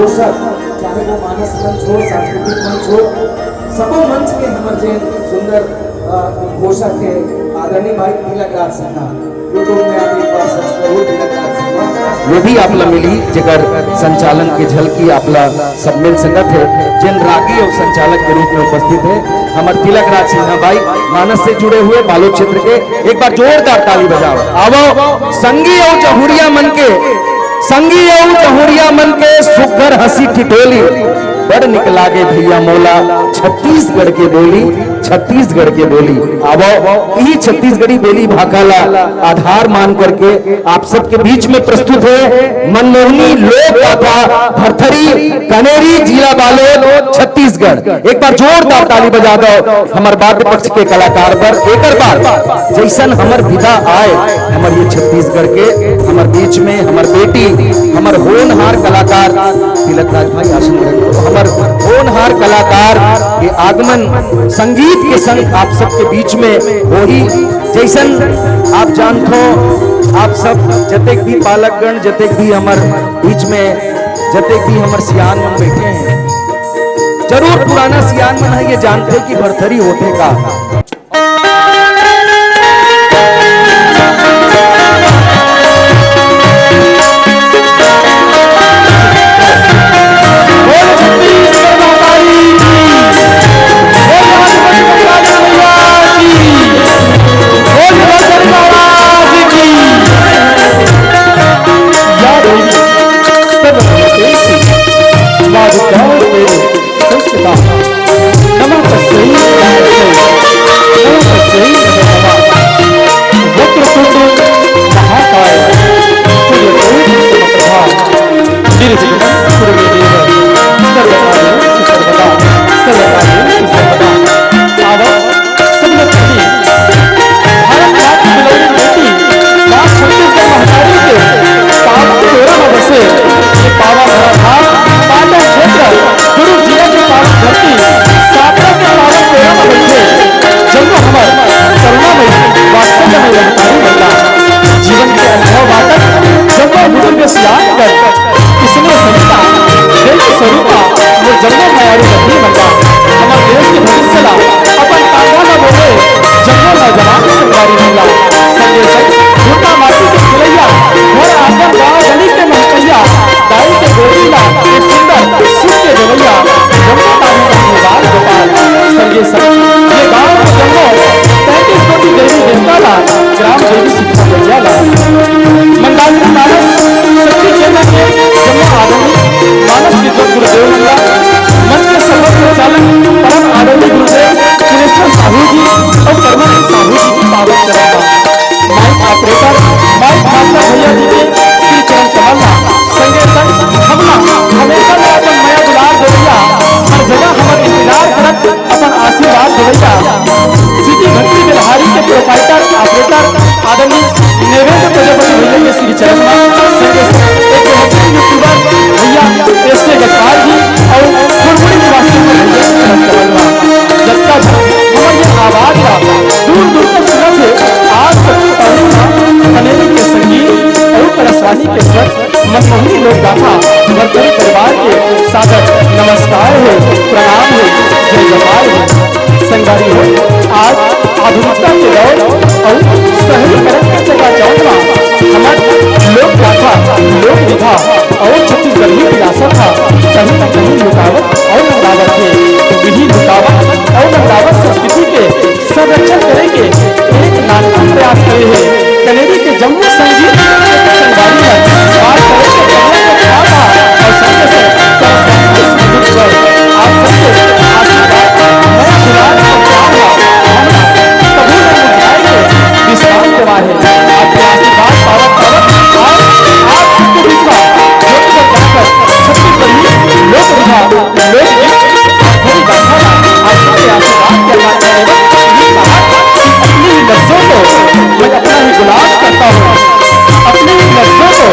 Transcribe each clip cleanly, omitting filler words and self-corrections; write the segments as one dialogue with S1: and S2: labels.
S1: पोषक चाहे वो मानस मंच हो, सांस्कृतिक मंच हो, सबो मंच के हमर जे सुंदर पोषक के आदरणीय भाई तिलक राज सिन्हा, यूट्यूब में आप एक बार सर्च करो तिलक राज सिन्हा, वो भी आपला मिली जगह संचालन की झलकी आपला सब मिल सकत है। जिन रागी और संचालक के रूप में उपस्थित है हमारे तिलक राज सिन्हा भाई, मानस से जुड़े हुए बालोद क्षेत्र के, एक बार जोरदार ताली बजाओ। आवो संगी और जहुरिया मन के, संगी और जहुरिया मन के सुघर हंसी ठिठोली बड़ निक लागे भैया मोला छत्तीसगढ़ के बोली, छत्तीसगढ़ के बोली। अब यही छत्तीसगढ़ी बोली भाकाला आधार मान करके आप सबके बीच में प्रस्तुत है मनमोहनी लोक गाथा भरथरी कनेरी जिला बालोद छत्तीसगढ़। एक बार जोरदार ताली बजा दो हमारे वाद्य पक्ष के कलाकार पर। एक बार जैसन हमर विदा आए हमारे ये छत्तीसगढ़ के हमारे बीच में हमार बेटी हमार होनहार कलाकार तिलक राज भाई आसन ग्रहण, हमार होनहार कलाकार के आगमन संगीत के संग आप सबके बीच में हो ही। जैसन आप जानते हो आप सब जतेक भी पालकगण जतेक भी हमार बीच में जतेक भी हमार सियान मन बैठे हैं, जरूर पुराना सियान मन है ये जानते कि भरथरी होते का। मनमोहनी लोक गाथा भरथरी परिवार के सादर नमस्कार है, प्रणाम है, जय जयकार है। संगारी हो आज आधुनिकता के दौर और शहरीकरण के चकाचौंध हमारे लोक गाथा लोक विधा और छत्तीसगढ़ी विरासत था कहीं न कहीं रुकावट और नंदावत है। यही रुकावट और नंदावत संस्कृति के संरक्षण करेंगे एक नाटक प्रयास करे है कनेरी के जम्मू संगीत संगारी है बात करेंगे और संगे से आप सबके आशीर्वाद नया गुलाब विश्राम गवा है आपके आशीर्वाद पावक पावक और आपके बीच जाकर छत्तीसगढ़ी लोक विधा लोकगीत भरथरी गाथा आपके आशीर्वाद के बाद अपनी लफ्जों को मैं अपना ही गुलाब करता हूँ, अपनी लफ्जों को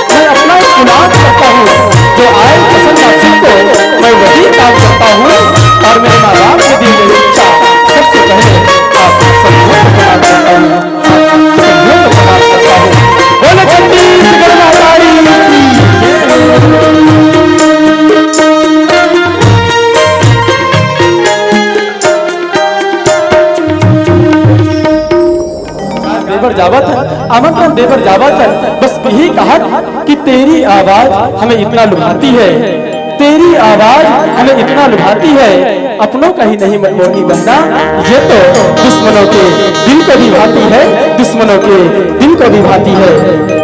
S1: मैं अपना ही गुलाब करता हूँ। जो आए पसंद आप सबको मैं वही काम करता हूँ और मेरे माँ बाप के दिए गई इच्छा सबसे पहले आप सभी को प्रणाम करता हूँ, सभी को प्रणाम करता हूँ। बोले छत्तीसगढ़ महारानी
S2: जावत है, आमंत्रण देवर जावत है। बस यही कहा कि तेरी आवाज हमें इतना लुभाती है, तेरी आवाज हमें इतना लुभाती है, अपनों का ही नहीं मनमोहनी बहना, ये तो दुश्मनों के दिल को भी भाती है, दुश्मनों के दिल को भी भाती है।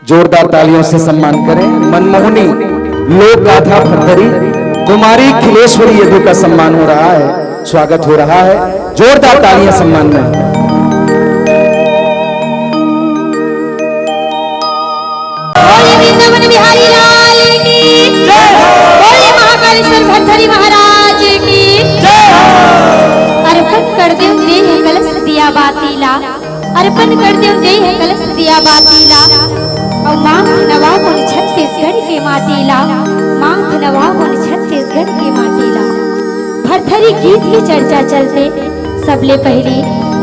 S1: जोरदार तालियों से सम्मान करें। मनमोहनी लोक गाथा भरथरी कुमारी खिलेश्वरी यदु का सम्मान हो रहा है, स्वागत हो रहा है। जोरदार तालियां सम्मान में।
S3: वृंदावन बिहारी लाल की जय हो। बोले महाकालेश्वर भरथरी महाराज की जय हो। अर्पण कर दे कलश दिया बातीला, अर्पण कर दे कलश दिया बातीला। और माथ नवाब उन छत्तीसगढ़ के माटीला, माथ नवाब उन छत्तीसगढ़ के माटीला। भरथरी गीत की चर्चा चलते सबले पहले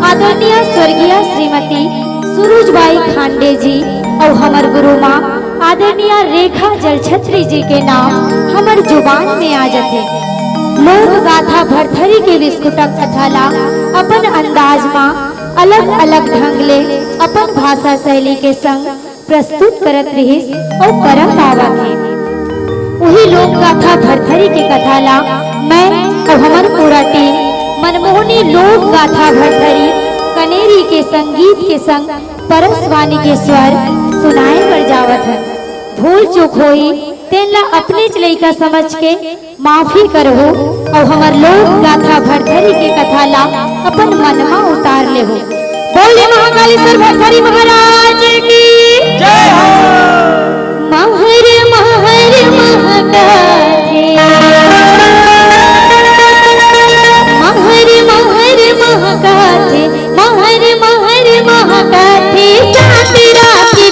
S3: आदरणीय स्वर्गीय श्रीमती सुरुजबाई खांडे जी और हमर गुरु माँ आदरणीय रेखा जलछत्री जी के नाम हमर जुबान में आ जाते। लोक गाथा भरथरी के विस्कुटक कथाला अपन अंदाज माँ अलग अलग ढंग ले अपन भाषा शैली के संग प्रस्तुत करत रहिस और करत आवत है। वही लोक गाथा भरथरी के कथाला मैं और हमर पूरा टीम मनमोहनी लोक गाथा भरथरी कनेरी के संगीत के संग परसवानी के स्वर सुनाए बर जावत है। भूल चूक होई तेला अपने लइका समझ के माफी करहो और हमर लोक गाथा भरथरी के कथाला अपन मनमा उतार ले हो। बोले महाकालेश्वर भरथरी महाराज की जय हो। महर महर महकाथे, महर महर महकाथे, महर महर महकाथे, चांद रात की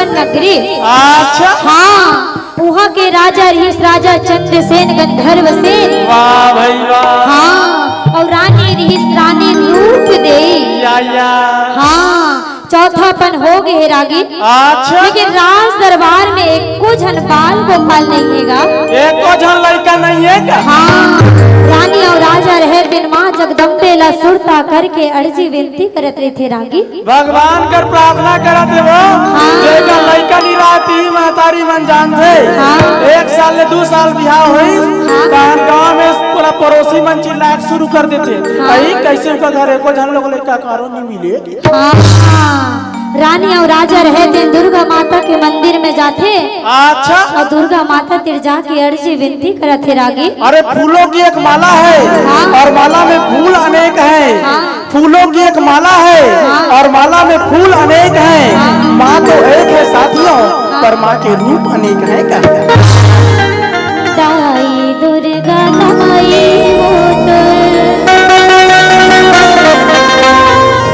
S3: नगरी।
S2: अच्छा
S3: हाँ, वहाँ के राजा रहीस राजा चंद्रसेन गंधर्व सेन।
S2: वाह भाई वाह।
S3: हाँ, और रानी रहीस रानी रूप दे।
S2: या
S3: हाँ, चौथापन हो गए रागी।
S2: अच्छा
S3: लेकिन राज दरबार में एको जन बाल गोपाल नहीं हैगा।
S2: एको जन लड़का नहीं है क्या?
S3: हाँ, रानी और राजा रहे दिन माँ जगदम्बे ला सुरता करके अर्जी विनती करत रहे थे रागी।
S2: भगवान कर प्रार्थना करत है वो।
S3: हाँ।
S2: देखा लड़का नहीं रहती महतारी मन जानते।
S3: हाँ।
S2: 1 साल ले 2 साल बिहार हुई।
S3: हाँ।
S2: गाँव में पूरा पड़ोसी मन चिल्लाए शुरू कर देते।
S3: हाँ।
S2: कैसे उनका घर एको जन लोग लड़का कारो नहीं मिले।
S3: हाँ, रानी और राजा रहे दिन दुर्गा माता के मंदिर में जाते।
S2: अच्छा
S3: और दुर्गा माता तिर जाके अर्जी विनती करत थे रागी।
S2: अरे फूलों की एक माला है।
S3: हाँ।
S2: और माला में फूल अनेक हैं।
S3: हाँ।
S2: फूलों की एक माला है।
S3: हाँ।
S2: और माला में फूल अनेक हैं।
S3: हाँ।
S2: माँ तो एक है साथियों। पर माँ के रूप अनेक है क्या?
S3: दाई दुर्गा दाई वो तो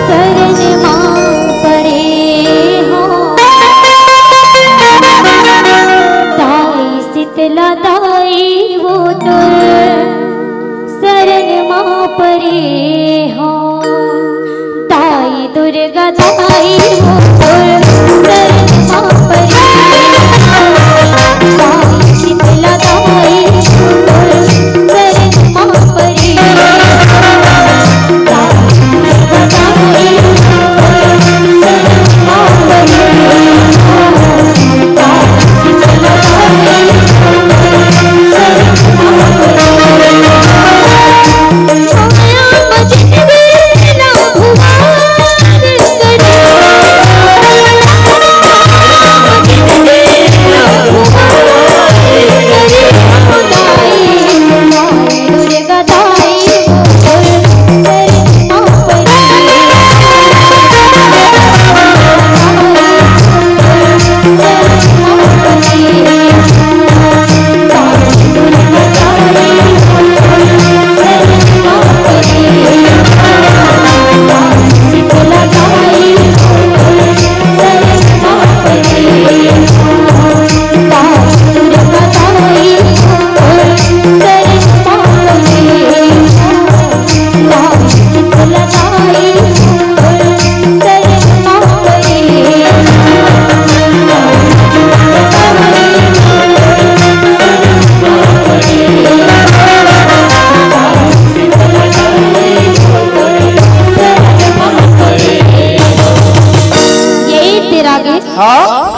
S3: शरण माँ पड़े हो। दाई शीतला दाई वो तो शरण माँ पड़े हो। दाई दुर्गा दाई वो तो शरण माँ पड़े हो। दाई शीतला दाई वो तो शरण माँ पड़े हो। दाई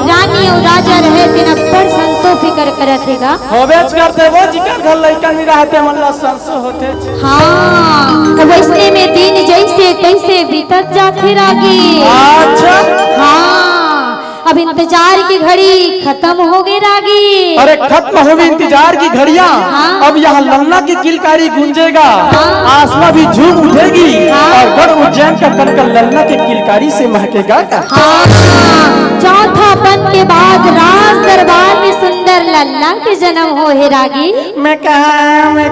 S3: रानी और राजा रहे दिन अब्बड़ संसो फिकर करत हेगा।
S2: होबेच करते वो जिकर घर लड़का नहीं रहते मतलब संसो होते।
S3: हाँ, वैसे में दिन जैसे तैसे बीतत जाते रागी।
S2: अच्छा
S3: हाँ, अब इंतजार की घड़ी खत्म हो गई रागी।
S2: अरे खत्म हो गई इंतजार की घड़ियाँ।
S3: हाँ।
S2: अब यहाँ ललना की किलकारी गूंजेगा।
S3: हाँ।
S2: आसमां भी झूम उठेगी।
S3: हाँ।
S2: और गढ़ उज्जैन का कनकल ललना की किलकारी से महकेगा का।
S3: हाँ, चौथापन के बाद राज दरबार में सुंदर सुंदर लल्ला के जन्म हो हे रागी।
S2: मैं कहाँ मैं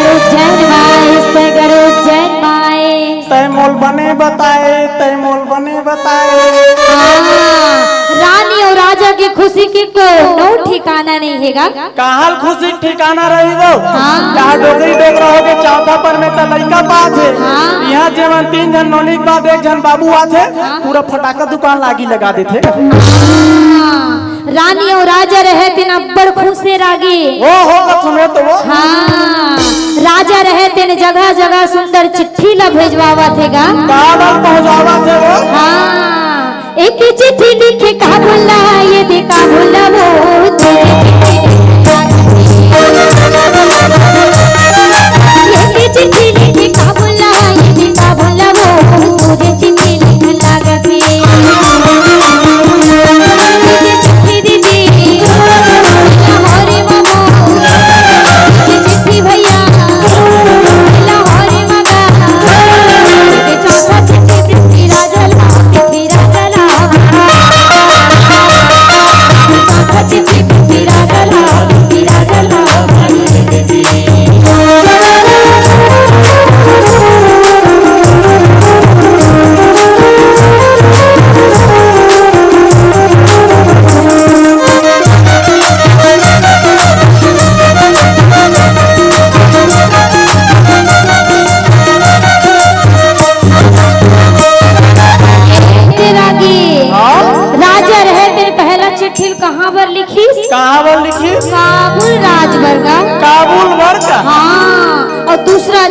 S3: उज्जैन माए सगर उज्जैन माए।
S2: तैमूल बने बताए
S3: हाँ, रानी और राजा की खुशी की कोनो ठिकाना नहीं हैगा।
S2: कहाल खुशी ठिकाना रही वो
S3: हाँ।
S2: यहाँ डोगरी डोग रहोगे चौथा पर में तो लड़का बात है।
S3: हाँ।
S2: यहाँ जेवन 3 जन नौनी के बाद 1 जन बाबू आते पूरा फटाका दुकान लागी लगा देते।
S3: रानी और राजा रहे थे अब्बड़ खुश से रागी।
S2: वो होगा तुम्हें तो वो
S3: हाँ, राजा रहे थे जगह जगह सुंदर चिट्ठी ला भेजवावा थेगा।
S2: कागज पहुँचावा थे वो।
S3: हाँ, एक ही चिट्ठी लिखे का बोला ये देखा बोला वो तेरे चिट्ठी लिखे का बोला ये देखा बोला वो तुझे चिट्ठी लिखने लागत चिट्ठी दीदी लाहौरी मामू चिट्ठी भैया लाहौरी मगा चौथा चिट्ठी पृथ्वीराज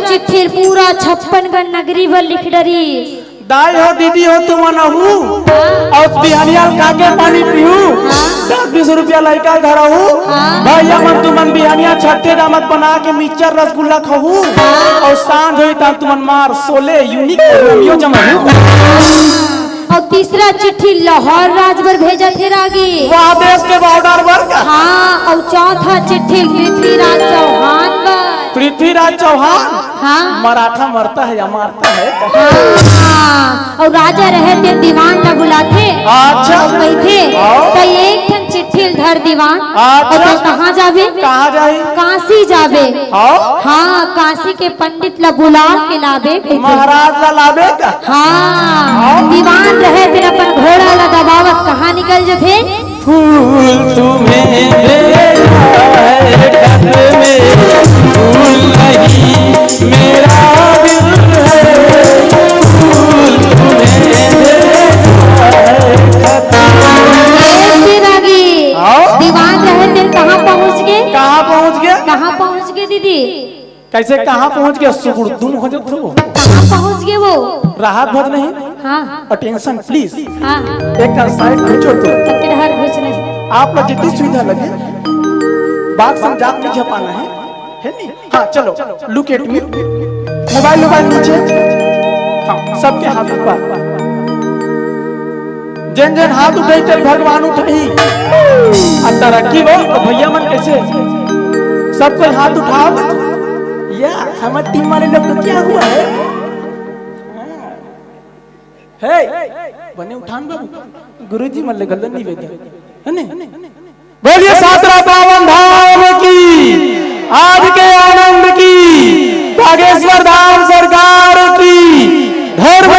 S3: चिट्ठी पूरा 56 नगरी भर लिख डरी।
S2: दाई हो दीदी हो तुम नहू और बिहानिया काके पानी पीहू 10-20 रुपया लड़का घर हूँ भैया मन तुमन बिहानिया छट्टे दामत बना के मिक्सचर रसगुल्ला खाऊ और सांझ हुई तब तुमन मार सोले यूनिक रोमियो जमा
S3: और तीसरा चिट्ठी लाहौर राजभर भेजा थे रागी
S2: वहाँ देश के बॉर्डर पर।
S3: हाँ, और चौथा चिट्ठी पृथ्वीराज चौहान
S2: पृथ्वीराज चौहान।
S3: हाँ,
S2: मराठा मरता है या मारता है।
S3: हाँ, और राजा रहे थे दीवान न बुलाते।
S2: अच्छा
S3: थे तो एक ठन चिट्ठी धर दीवान।
S2: अच्छा
S3: तो कहाँ जावे?
S2: कहाँ जाए?
S3: काशी जावे। हाँ, काशी के पंडित ला बुला के लावे
S2: महाराज ला लावे का।
S3: हाँ, दीवान रहे थे अपन घोड़ा ला दबावत कहाँ निकल जाते।
S2: फूल तुम्हें भेजा है घर में फूल नहीं मेरा दिल है फूल तुम्हें भेजा है।
S3: दीवान रहे थे कहाँ पहुँच गए?
S2: कहाँ पहुँच गए
S3: दीदी?
S2: कैसे कहाँ पहुँच गए? सुगुड़ तुम हो जाते हो।
S3: कहाँ पहुँच गए वो?
S2: राहत भोज नहीं।
S3: हाँ,
S2: अटेंशन प्लीज।
S3: हाँ,
S2: एक साइड खींचो तो
S3: नहीं।
S2: आप लोग जितनी सुविधा लगे बात समझात नहीं झपाना है नहीं। हाँ चलो लुक एट मी। मोबाइल नीचे। हाँ सबके हाथ ऊपर। जन जन हाथ उठाई चल भगवान उठाई तरक्की वो भैया मन कैसे सब कोई हाथ उठाओ या हमारे टीम वाले लोग को क्या हुआ है बने उठान बाबू गुरुजी मन ले गल्ला नहीं वेदे है ने बोलिए सातरा पावन धाम की आज के आनंद की बागेश्वर धाम सरकार की धर्म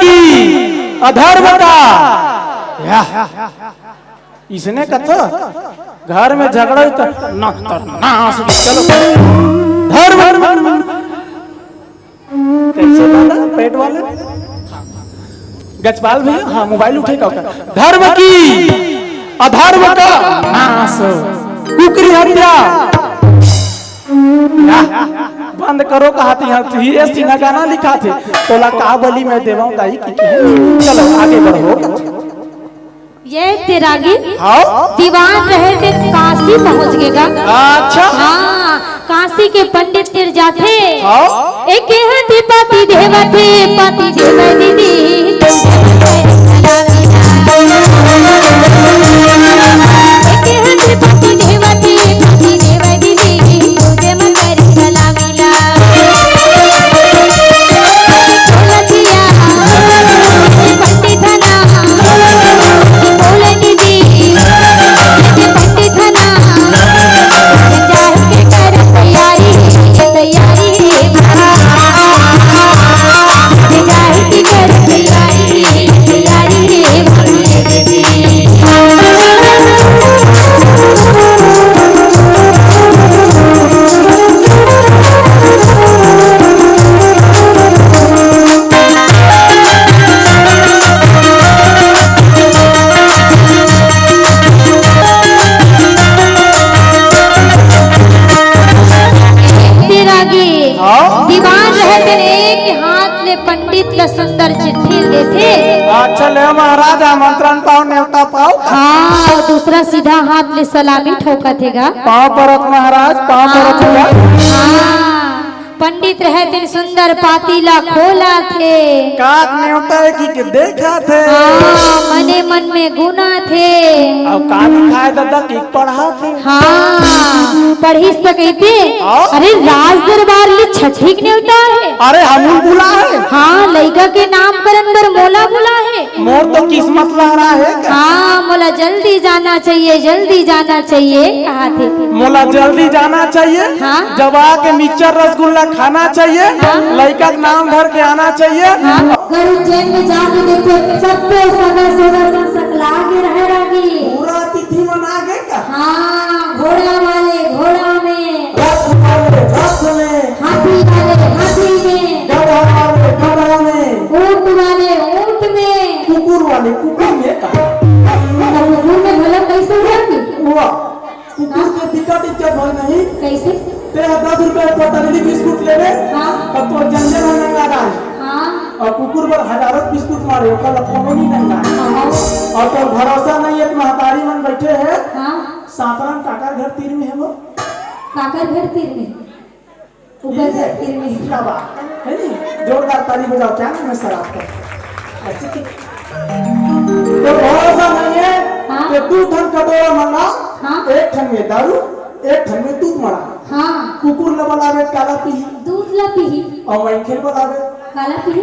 S2: की अधर्म का इसने कथा घर में झगड़ा तो चलो धर्म कैसे बोला पेट वाले गजपाल भैया। हाँ मोबाइल उठेगा धर्म की अधर्म का नाश कुकरी हत्या बंद करो कहा हीरे सिन्हा गाना लिखा थे तोला का बलि में देवाऊं दाई की चलो आगे बढ़ो।
S3: ये तेरागी दीवान रहे थे काशी पहुंच गएगा।
S2: अच्छा
S3: हाँ, काशी के पंडित तिर जाते एक हाथी पति देवा थे पति देवा दीदी सुंदर चिट्ठी देते।
S2: अच्छा ले महाराज आमंत्रण पाओ न्योता पाओ
S3: हाँ और दूसरा सीधा हाथ ले सलामी ठोका थेगा।
S2: पाओ परत महाराज पाओ परत होगा।
S3: हाँ पंडित रहते सुंदर पातीला खोला थे।
S2: काक न्योता है कि देखा थे
S3: हाँ मने मन में गुना थे।
S2: और का दिखाए दादा की पढ़ा थे।
S3: हाँ पढ़ी तो कहते अरे राज दरबार ले छठी के न्योता है।
S2: अरे हमू बुला है।
S3: हाँ लड़का के नाम करन पर मोला बुला है।
S2: मोर तो किस्मत लहरा है क्या?
S3: हाँ मोला जल्दी जाना चाहिए जल्दी जाना चाहिए कहा थे।
S2: मोला जल्दी जाना चाहिए।
S3: हाँ।
S2: जब आके मिक्सचर रसगुल्ला खाना चाहिए। लड़का का नाम धर के आना चाहिए।
S3: घर उज्जैन में जाके देखे सबको सगर सगर में सकला के रह रही।
S1: पूरा तिथि मना गए का
S3: हाँ घोड़ा वाले घोड़ा में
S1: रथ वाले रथ में
S3: हाथी वाले हाथी में
S1: गधा वाले गधा में
S3: ऊंट वाले ऊंट में
S1: कुकुर वाले कुकुर में का
S3: कुकुर में भला कैसे जाती
S1: हुआ कुकुर के दिक्कत इज्जत भर नहीं
S3: कैसे।
S1: तेरा 10 रुपए पतंजलि बिस्कुट ले ले
S3: हाँ
S1: और तो जंजन में लगा डाल
S3: हाँ
S1: और कुकुर पर हजारों बिस्कुट मारे ओकर लखोनो नहीं लगा और तो भरोसा नहीं एक महतारी मन बैठे है।
S3: हाँ
S1: सातरन काका घर तीर में है वो
S3: काकर घर तीर में ऊपर घर तीर में
S1: क्या बात है नहीं जोरदार ताली बजाओ क्या नाम है शराब का ऐसे तो भरोसा नहीं है।
S3: हाँ।
S1: तो 2 ठन कटोरा मंगा।
S3: हाँ।
S1: 1 ठन में दारू 1 ठन में दूध मरा।
S3: हाँ
S1: कुकुर न बनावे काला पी
S3: दूध ला पी
S1: और मैखेल बनावे
S3: काला पी।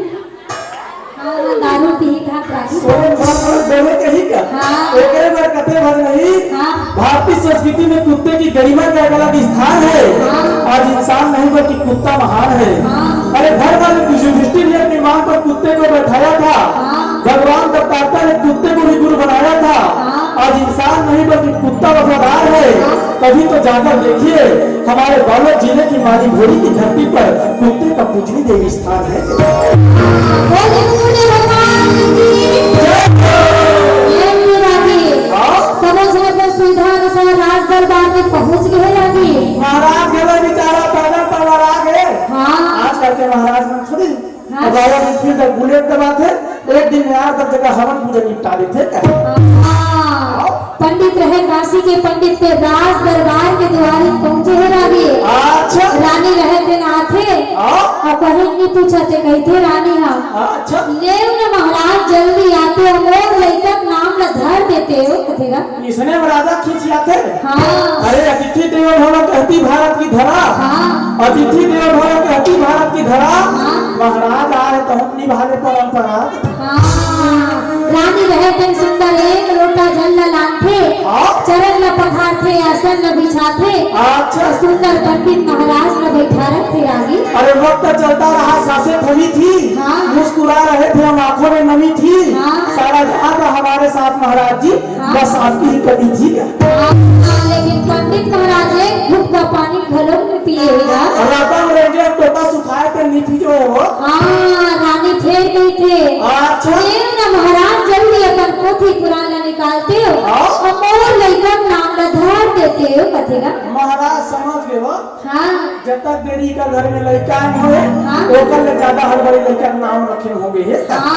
S3: हाँ दारू पी घाट राखी।
S1: सोने भर देवे के ही का
S3: हाँ।
S1: एक बार कते भर नहीं।
S3: हाँ
S1: भारतीय संस्कृति में कुत्ते की गरिमा का एक अलग स्थान है।
S3: हाँ।
S1: आज इंसान नहीं बल्कि कुत्ता महान है।
S3: हाँ।
S1: अरे घर वाले युधिष्ठिर ने अपनी मां पर कुत्ते को बैठाया था।
S3: हाँ।
S1: भगवान दत्तात्रेय ने कुत्ते को भी गुरु बनाया था।
S3: हाँ।
S1: आज इंसान नहीं बल्कि कुत्ता वफादार है। कभी तो जाकर देखिए हमारे बालक जिले की माली भोरी की धरती पर कुत्ते का पूजनी देवी स्थान है।
S3: बोले बोले भगवान की जय रागी। समझ है तो सुविधा अनुसार राज दरबार में पहुंच गए रागी।
S1: महाराज गए बेचारा पैदल परवार आ गए।
S3: हाँ
S1: आज करके महाराज ने थोड़ी
S3: हाँ।
S1: बाबा ने फिर तक बुलेट दबा थे। एक दिन में 8-10 जगह हवन पूजन निपटा देते क्या?
S3: हाँ। पंडित रहे काशी के पंडित के राज दरबार के द्वारे पहुंचे है रागी।
S1: अच्छा
S3: रानी रहे थे नाथे और कहीं नहीं पूछा थे कही थे रानी हम
S1: अच्छा
S3: ले न महाराज जल्दी आते हो मोर लइका नाम न धर देते हो कथेगा।
S1: इसने में राजा खींच आते।
S3: हाँ
S1: अरे अतिथि देवो भव कहती भारत की धरा।
S3: हाँ
S1: अतिथि देवो भव कहती भारत की धरा।
S3: हाँ।
S1: महाराज आए तो हम निभाले परंपरा।
S3: हाँ रानी रहे थे सुंदर एक लोटा जल लाथे चरण न पखारथे आसन न बिछाथे।
S1: अच्छा
S3: सुंदर पंडित महाराज न बैठा रखे रागी।
S1: अरे वक्त चलता रहा सांसें थमी थी।
S3: हाँ।
S1: मुस्कुरा रहे थे हम आंखों में नमी थी।
S3: हाँ।
S1: सारा जहां था हमारे साथ महाराज जी।
S3: हाँ।
S1: बस आपकी ही कमी थी क्या?
S3: लेकिन पंडित महाराज एक घुट का पानी घलों में पिएगा।
S1: राता में रेंजर टोटा सुखाए थे नीति जो है वो।
S3: हाँ रानी फेर गई थे।
S1: अच्छा
S3: न महाराज जल्दी अपन पोथी पुराण निकालते हो
S1: हाँ।
S3: और मोर लइका नाम न धर देते हो कथेगा।
S1: महाराज समझ गए वो।
S3: हाँ
S1: जब तक देरी का घर में लड़का नहीं हुए
S3: हाँ।
S1: ओकर ले ज्यादा हड़बड़ी लड़का नाम रखे होंगे ये।
S3: हाँ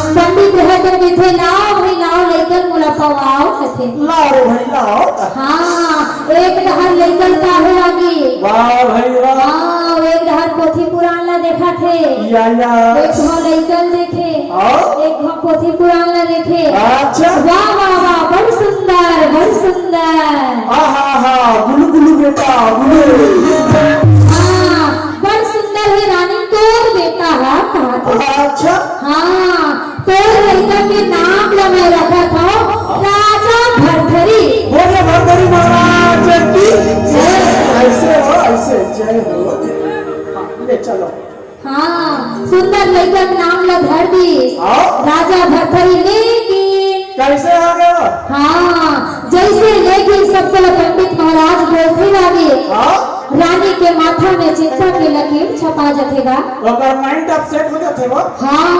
S3: पंडित रहते थे लाओ भाई लाओ लइका मोला पवाओ कथे।
S1: लाओ रे भाई लाओ।
S3: हाँ एक डहर लइकन काहे लागी।
S1: वाह भाई वाह।
S3: हाँ एक डहर पोथी पुराण ला देखा थे।
S1: या
S3: एक घो लइकन देखे
S1: हाँ।
S3: एक घो पोथी पुराण ला देखे।
S1: अच्छा
S3: वाह वाह वाह बड़ सुंदर बड़ सुंदर।
S1: हा गुलू गुलू बेटा गुलू।
S3: हाँ बड़ सुंदर है रानी तोर बेटा है कहा था।
S1: अच्छा
S3: हाँ तोर लड़का के नाम ला मैं रखा था राजा भरथरी।
S1: बोले भरथरी महाराज की ऐसे हो ऐसे जय हो। हाँ, ले चलो।
S3: हाँ सुंदर लड़का का नाम ला धर दी
S1: हाँ।
S3: राजा भरथरी। लेकिन
S1: कैसे आ गए?
S3: हाँ जैसे लेकिन सबको पंडित महाराज बोलते लगे
S1: हाँ
S3: रानी के माथा में चिंता के लकीर छपा जातेगा।
S1: अगर माइंड अपसेट हो जाते वो।
S3: हाँ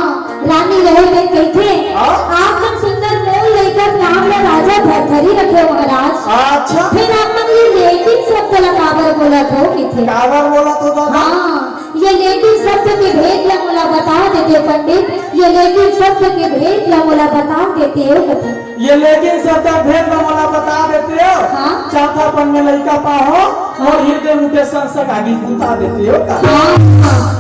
S3: रानी रहे में कहते
S1: हाँ।
S3: आप लोग सुंदर मोल लेकर नाम में राजा भरथरी रखे महाराज।
S1: अच्छा
S3: फिर आप लोग ये लेकिन सब तला काबर बोला था कि थे।
S1: काबर बोला तो दादा।
S3: हाँ ये लेकिन सब के भेद ला मोला बता देते पंडित, ये लेकिन शब्द के भेद ला मोला बता देते हो कथे।
S1: ये लेकिन शब्द भेद मला बता देते हो।
S3: हाँ।
S1: चौथा पन में लड़का पाहो और हृदय मुटे संसद आगे बता देते हो का।
S3: हाँ,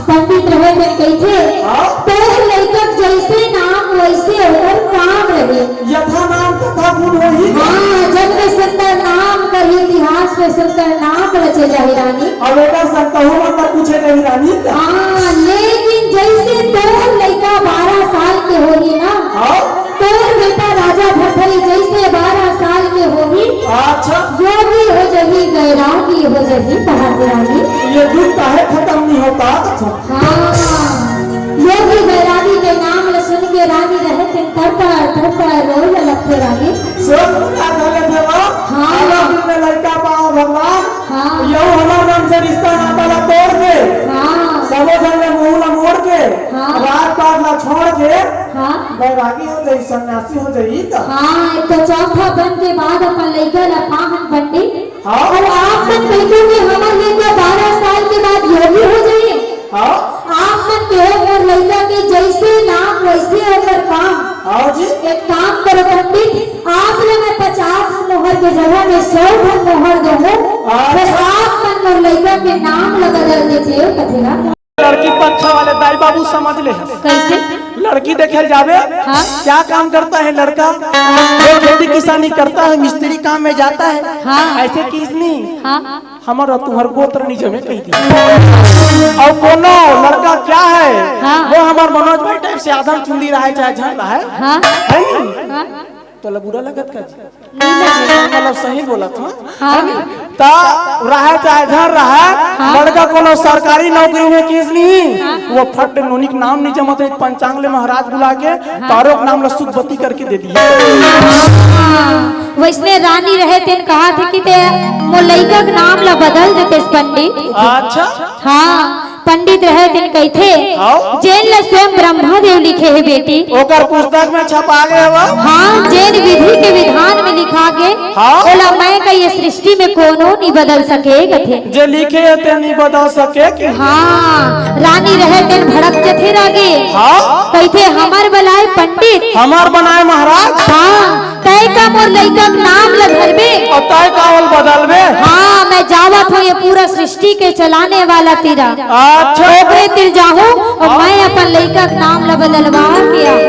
S3: पंडित रहे में कहते
S1: हाँ।
S3: तो लड़का जैसे नाम वैसे होकर काम रहे।
S1: यथा नाम तथा गुण हो ही।
S3: हाँ, जब में सुंदर नाम कर इतिहास में सुंदर नाम रचे जाहि रानी।
S1: और बेटा सकता हूँ मतलब पूछे नहीं रानी का।
S3: हाँ, लेकिन जैसे तोर लड़का 12 साल के होगी ना,
S1: हाँ।
S3: तोर बेटा राजा भरथरी जैसे 12 साल के होगी,
S1: अच्छा।
S3: योगी हो जही गैरागी हो जही बहादुरानी।
S1: ये दुख काहे खत्म नहीं होता।
S3: हाँ, योगी गैरागी के नाम ले सुन के रानी रहते तरपा रोल लगते रानी।
S1: सब का धले थे वो।
S3: हाँ।
S1: दिन में लड़का पाओ भगवान।
S3: हाँ।
S1: यो हमार नाम से रिश्ता नाता ला तोड़ के।
S3: हाँ।
S1: सबो जन ने मुंह ला मोड़ के।
S3: हाँ।
S1: रात पात ला छोड़ के।
S3: हाँ।
S1: बैरागी हो जाई सन्यासी हो जाई का।
S3: हाँ, एक तो चौथा बन के बाद अपन लड़का ला पाहन पंडित।
S1: हाँ।
S3: और आप मन कहते कि हमार लड़का 12 साल के बाद योगी हो जाइए।
S1: हाँ।
S3: आप मन कहो और लड़का के जैसे नाम वैसे होकर काम।
S1: हाँ जी।
S3: एक काम करो पंडित, आप ले मैं 50 मोहर के जगह में 100 मोहर दूंगा। फिर आप मन और लड़का के नाम लगा देते हो कथेगा।
S2: लड़की पक्ष वाले दाई बाबू समझ ले।
S3: कैसे?
S2: लड़की देखे जावे।
S3: हाँ।
S2: क्या काम करता है लड़का? वो खेती किसानी करता है, मिस्त्री काम में जाता है।
S3: हाँ।
S2: ऐसे किसनी
S3: हाँ।
S2: हमारा तुम्हार गोत्र नीचे में कही दी। और कोनो लड़का क्या है?
S3: हाँ।
S2: वो हमार मनोज भाई टाइप से आदम चुंदी रहा है चाहे झड़ रहा है।
S3: हाँ।
S2: है नहीं?
S3: हाँ।
S2: तो बुरा लगत का
S3: नहीं लगेगा।
S2: मतलब सही बोला था।
S3: हाँ।
S2: ता रहा चाहे झड़ रहा है।
S3: हाँ।
S2: लड़का कोनो सरकारी नौकरी में किस नहीं। वो फट नोनिक नाम नहीं जमत है, पंचांगले महाराज बुला के तारोक नाम ला सुखबती करके दे दिया।
S3: वैसने रानी रहे तेन कहा थे कि ते मो लड़का के नाम ला बदल देते पंडित।
S2: अच्छा।
S3: हाँ, पंडित रहे तेन कहते
S2: हाँ।
S3: जैन ला स्वयं ब्रह्मा देव लिखे है बेटी।
S2: ओकर पुस्तक में छपा गए वो।
S3: हाँ, जैन विधि के विधान में लिखा के।
S2: हाँ।
S3: बोला मैं का ये सृष्टि में कोनो नहीं बदल सके थे।
S2: जे लिखे है ते नहीं बदल सके कि।
S3: हाँ, रानी रहे तेन भड़क जथे रागे।
S2: हाँ।
S3: कहते हमार बलाए पंडित।
S2: हमार बनाए महाराज।
S3: हाँ, तय का मोर लड़का के नाम ला धरबे।
S2: और तय कावल बदलबे।
S3: हाँ, मैं जावत हूँ ये पूरा सृष्टि के चलाने वाला तेरा।
S2: अच्छा।
S3: ओकरे तिर जाहूँ और मैं अपन लड़का के नाम ला बदलवा के आऊँ।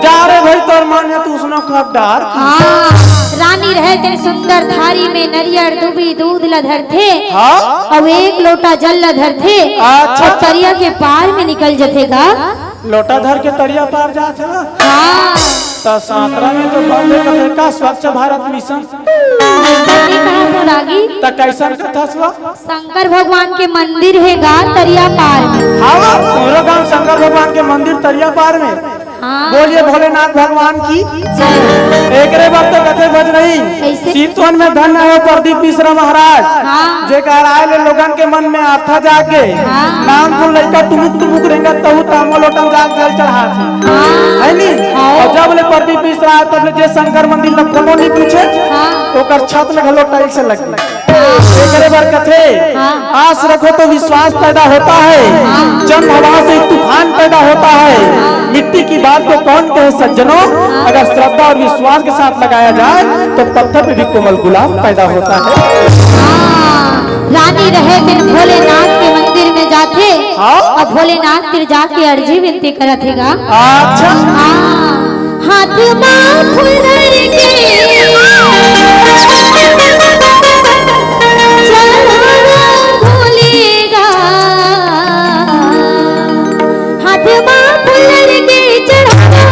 S2: जा रे भाई तोर मन है तू उसने खब डार।
S3: हाँ, रानी रहे तेन सुंदर थारी में नरियर दुबी दूध ला धरथे।
S2: हाँ।
S3: और 1 लोटा जल ला धरथे।
S2: अच्छा।
S3: और तरिया के पार में निकल जथेगा।
S2: लोटा धर के तरिया पार जात है।
S3: हाँ,
S2: तो 17 में तो बंदे का का स्वच्छ भारत मिशन।
S3: सही कहा तो रागी।
S2: तो कैसा कथा स्वा?
S3: शंकर भगवान के मंदिर है गा तरिया पार में।
S2: हाँ, पूरा गांव शंकर भगवान के मंदिर तरिया पार में।
S3: हाँ।
S2: बोलिए भोलेनाथ भगवान की
S3: जय।
S2: एक रे बात तो कथे बज रही।
S3: कैसे?
S2: शीतवन में धन है प्रदीप मिश्रा महाराज।
S3: हाँ।
S2: जेकर आए लोगन के मन में आस्था जाके।
S3: हाँ।
S2: नाम को लड़का टुमुक रहेंगे तहु तामो लोटन जाग जल चढ़ा थी।
S3: हाँ।
S2: है नी?
S3: हाँ।
S2: और जब ले प्रदीप मिश्रा आए तब ले जे शंकर मंदिर में कोनो नहीं पूछे।
S3: हाँ।
S2: ओकर छत में घलो टाइल से लग एक बार कथे।
S3: हाँ।
S2: आस रखो तो विश्वास पैदा होता है। जन्म हवा से तूफान पैदा होता है। मिट्टी की बात को कौन कहे सज्जनों? अगर श्रद्धा और विश्वास के साथ लगाया जाए तो पत्थर पे भी कोमल गुलाब पैदा होता है।
S3: हाँ, रानी रहे दिन भोलेनाथ के मंदिर में जाते।
S2: हाँ।
S3: और भोलेनाथ फिर जाके अर्जी विनती करथेगा।
S2: अच्छा।
S3: हाँ, हाथ में फूल धर के चढ़ावा भोलेगा। हाथ में फूल धर के चढ़ावा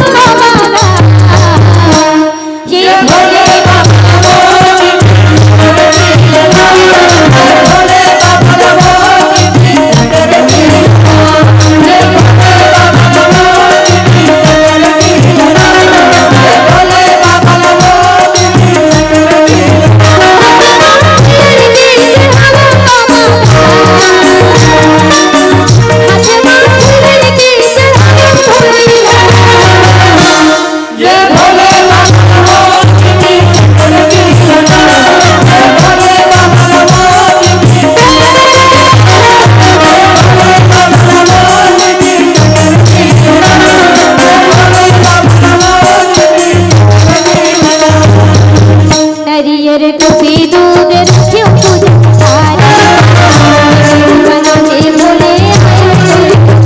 S3: ये भोलेगा।
S1: भोले बाबा
S3: दूध रखियो पूजा थारी बनाते भोले आयो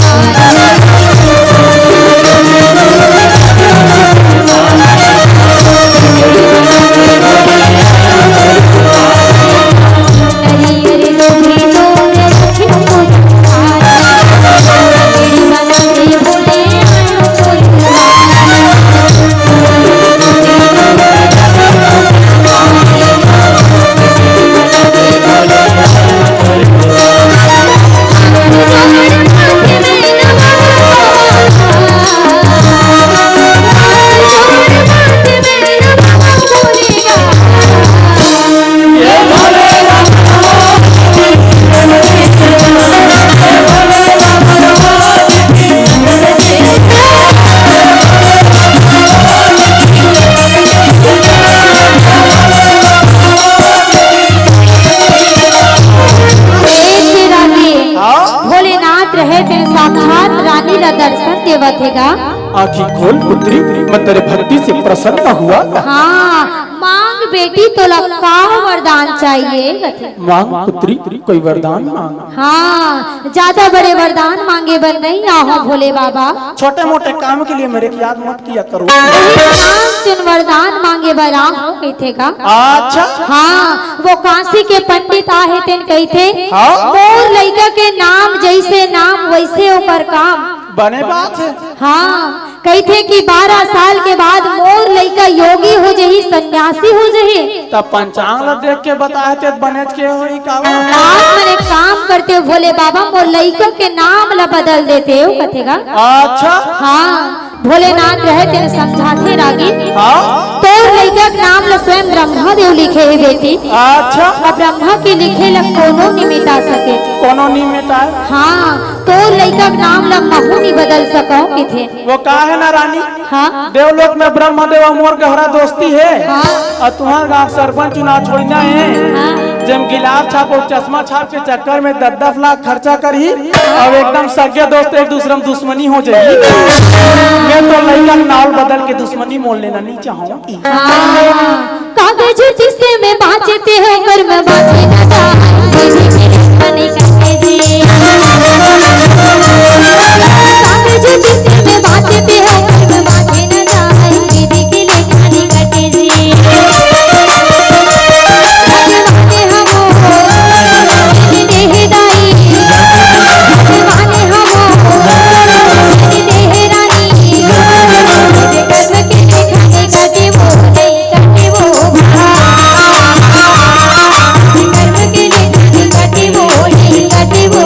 S3: दर्शन देवत हैगा।
S2: आँखी खोल पुत्री, मैं तेरे भक्ति से प्रसन्न हुआ।
S3: हाँ, मांग बेटी तो लक्का वरदान चाहिए।
S2: मांग पुत्री, कोई वरदान मांग।
S3: हाँ, ज्यादा बड़े वरदान मांगे बन नहीं आहो भोले बाबा।
S2: छोटे मोटे काम के लिए मेरे की याद मत किया करो।
S3: चुन वरदान मांगे बना हो कहते का।
S2: अच्छा
S3: हाँ, वो काशी के पंडित आहे तेन कहते
S2: हाँ?
S3: मोर लइका के नाम जैसे नाम वैसे ऊपर काम
S2: बने बात है।
S3: हाँ, कहते कि 12 साल के बाद मोर लइका योगी हो जही, सन्यासी हो जही।
S2: तब पंचांग देख के बताए थे बने के होई का।
S3: आप मने काम करते हो भोले बाबा, मोर लइका के नाम ला बदल देते हो कथेगा।
S2: अच्छा
S3: हाँ, भोलेनाथ रहे तेने समझाते रागी।
S2: हाँ?
S3: तो लइका के नाम ला स्वयं ब्रह्मा देव लिखे है बेटी।
S2: अच्छा,
S3: अब ब्रह्मा के लिखे ला कोनो नहीं मिटा सके।
S2: कोनो नहीं मिटा।
S3: हाँ, तो लइका के नाम ला महू नहीं बदल सको किथे।
S2: वो का है ना रानी।
S3: हाँ,
S2: देवलोक में ब्रह्म देव मोर गहरा दोस्ती है।
S3: हाँ,
S2: और तुम्हारा गाँव सरपंच चुनाव छोड़ना है।
S3: हाँ।
S2: जब गिलास छाप और चश्मा छाप के चक्कर में 10-10 लाख खर्चा करी और एकदम सगे दोस्त एक दूसरे में दुश्मनी हो जाएगी। मैं तो लड़का नाल बदल के दुश्मनी मोल लेना नहीं चाहूंगी।
S3: हाँ, कागज जिससे में बांचते हो कर में बांचे न जाए बने करके जी। कागज जिससे में बांचते हो कर में बांचे न जाए दीदी के लिए खाने करके जी। भगवाने हमो देह दाई, भगवाने हमो देह रानी, कर्म के खाने करके वो नहीं करके वो कर्म के खाने करके वो नहीं करके वो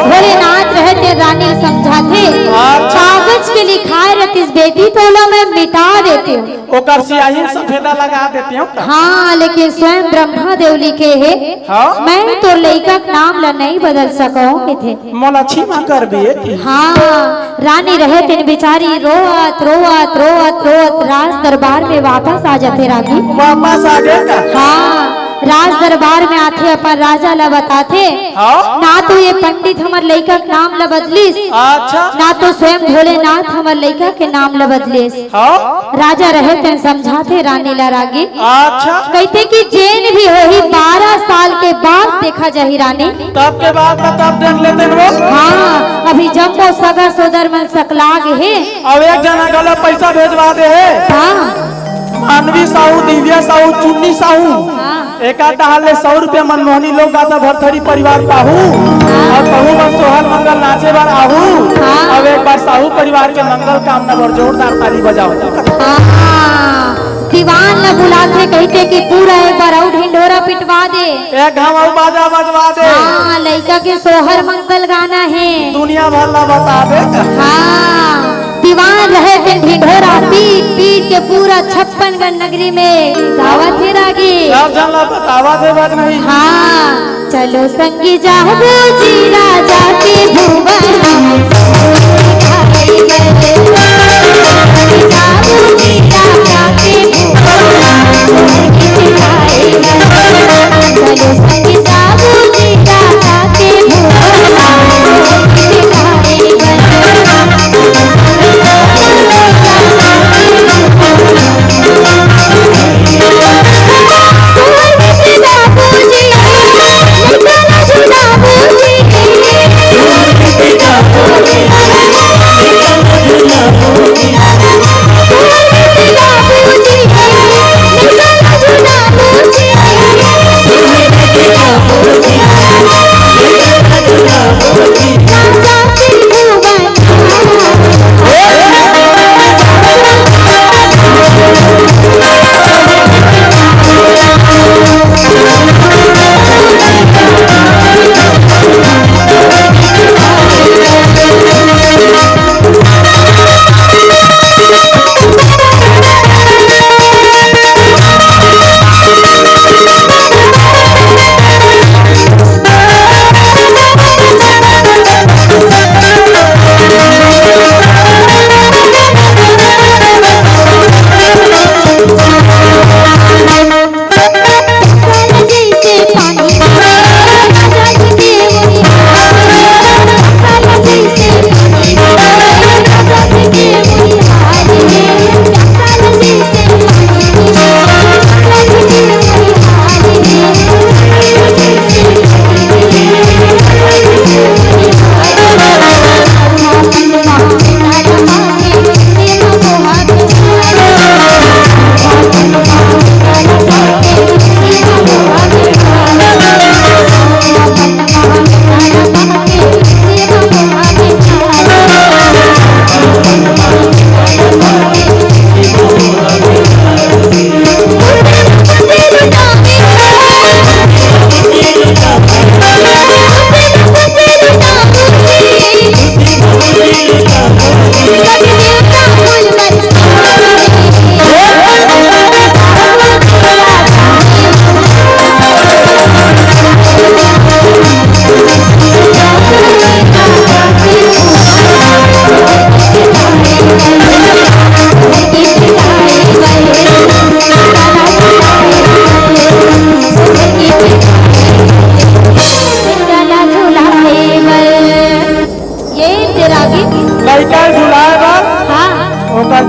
S3: भोलेनाथ रहते रानी समझाते कागज के लिखाए रहती इस बेटी तो लो मैं मिटा देती हूँ।
S2: ओकर सियाही सफेदा लगा देती हूँ।
S3: हाँ, लेकिन स्वयं ब्रह्मा देव लिखे है।
S2: हाँ?
S3: मैं तो लइका का नाम ला नहीं बदल सकोगे थे।
S2: मोल अच्छी माँ कर बेटी।
S3: हाँ, रानी रहे तेन बेचारी रोत रोत रोत रोत राज दरबार में वापस आ जाते रागी।
S2: वापस आ जाएगा।
S3: हाँ, राज दरबार में आते अपन राजा ला बताते
S2: हाँ?
S3: ना तो ये पंडित हमार लइका के नाम ला बदलिस,
S2: अच्छा
S3: ना तो स्वयं भोलेनाथ हमार लइका के नाम ला बदलिस।
S2: हाँ?
S3: राजा रहे तेन समझाते रानी ला रागी।
S2: अच्छा,
S3: कहते कि जेन भी होही 12 साल के बाद देखा जाही रानी।
S2: तब के बाद तब देख लेते हैं वो।
S3: हाँ, अभी जब वो सगा सोदर मन सकलाग है।
S2: अब एक जना गलत पैसा भेजवा दे है।
S3: हाँ,
S2: मानवी साहू, दिव्या साहू, चुन्नी साहू,
S3: हाँ,
S2: एक आधा हाल 100 रुपया मनमोहनी लोग गाता भरथरी परिवार पाहू और कहू बस सोहर मंगल नाचे बार आहू।
S3: हाँ।
S2: अब एक बार साहू परिवार के मंगल कामना पर जोरदार ताली बजाओ।
S3: हाँ, दीवान ला बुलाते कहते कि पूरा एक बार और ढिंढोरा पिटवा दे।
S2: एक घाव बाजा बजवा दे।
S3: हाँ, लइका के सोहर मंगल गाना है।
S2: दुनिया भर ला बता दे।
S3: हाँ, दीवान रहे थे ढिंढोरा पीट पीट के पूरा 56 नगरी में गावत है रागी।
S2: सब जन ला बतावा दे बात नहीं।
S3: हाँ, चलो संगी जाबो जी राजा के भुवन जाबो जी राजा के भुवन चलो संगी जाबो जी राजा के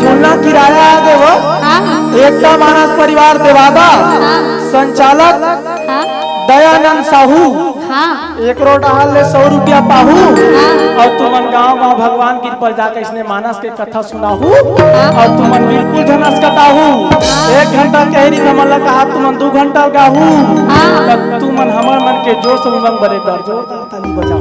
S2: झूलना किराया आगे वो एकता मानस परिवार देवादा संचालक दयानंद साहू एक रोड हाल ले 100 रुपया पाहू और तुमन गाँव गाँव भगवान की पर जाकर इसने मानस के कथा सुनाहू और तुमन बिल्कुल झनस कटाहू 1 घंटा कहरी हमला कहा तुमन 2 घंटा गाहू तुमन हमर मन के जोश उमंग बरे कर जोरदार ताली बजाओ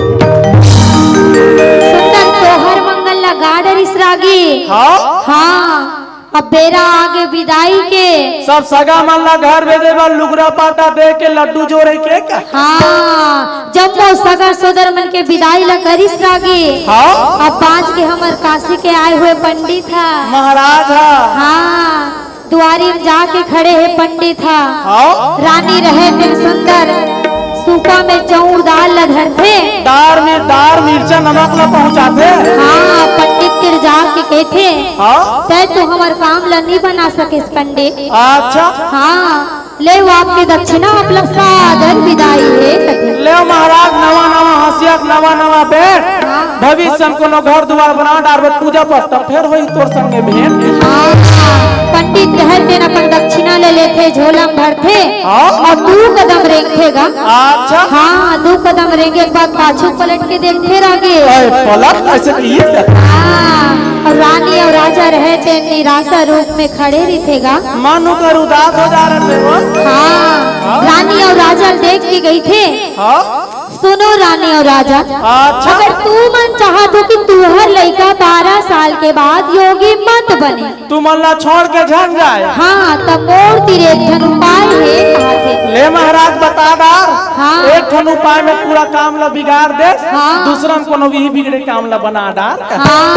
S3: सुंदर तोहर मंगल लगा डरिस रागी हाँ अब बेरा आगे विदाई के
S2: सब सगा मन ला घर भेजे बल लुगरा पाटा दे के लड्डू जोड़े के का
S3: हाँ जब वो सगा सोदर मन के विदाई ला करिस रागी अब 5 के हमर काशी के आए हुए पंडित था
S2: महाराज
S3: हाँ दुआरी में जाके खड़े है पंडित था रानी रहे दिन सुंदर सूपा में चौर दाल धरते
S2: दार मिर्चा नमक ला पहुँचाते
S3: हाँ पंडित के जाके कहते तय तो हमार काम ला नहीं बना सके पंडित
S2: अच्छा
S3: हाँ ले वो आपके दक्षिणा अपना सादर विदाई है
S2: ले महाराज नवा नवा हसिया नवा बैठ भविष्य हम कोनो घर द्वार बना डार पूजा पाठ तब फिर होई तोर संगे भेंट
S3: पंडित रहते न अपन दक्षिणा ले लेते झोला में भरते और 2 कदम रेंगेगा
S2: अच्छा
S3: हाँ 2 कदम रेंगे के बाद पाछू पलट के देखते रहोगे
S2: पलट ऐसे
S3: और रानी और राजा रहते निराशा रूप में खड़े रहेगा
S2: मानो कर उदास हो जा रहे थे
S3: हाँ रानी और राजा देख के गई थे सुनो रानी और राजा
S2: अच्छा
S3: अगर तू मन चाहत हो कि तू हर लड़का 12 साल साल के बाद योगी मत बने।
S2: तू मल्ला छोड़ के झन जाए।
S3: हाँ तब मोर तीरे एक ठन उपाय है कहा थे।
S2: ले महाराज बता डार।
S3: हाँ।
S2: एक ठन उपाय में पूरा काम ला बिगाड़ दे।
S3: हाँ।
S2: दूसरा में कोनो भी बिगड़े काम ला बना डार।
S3: हाँ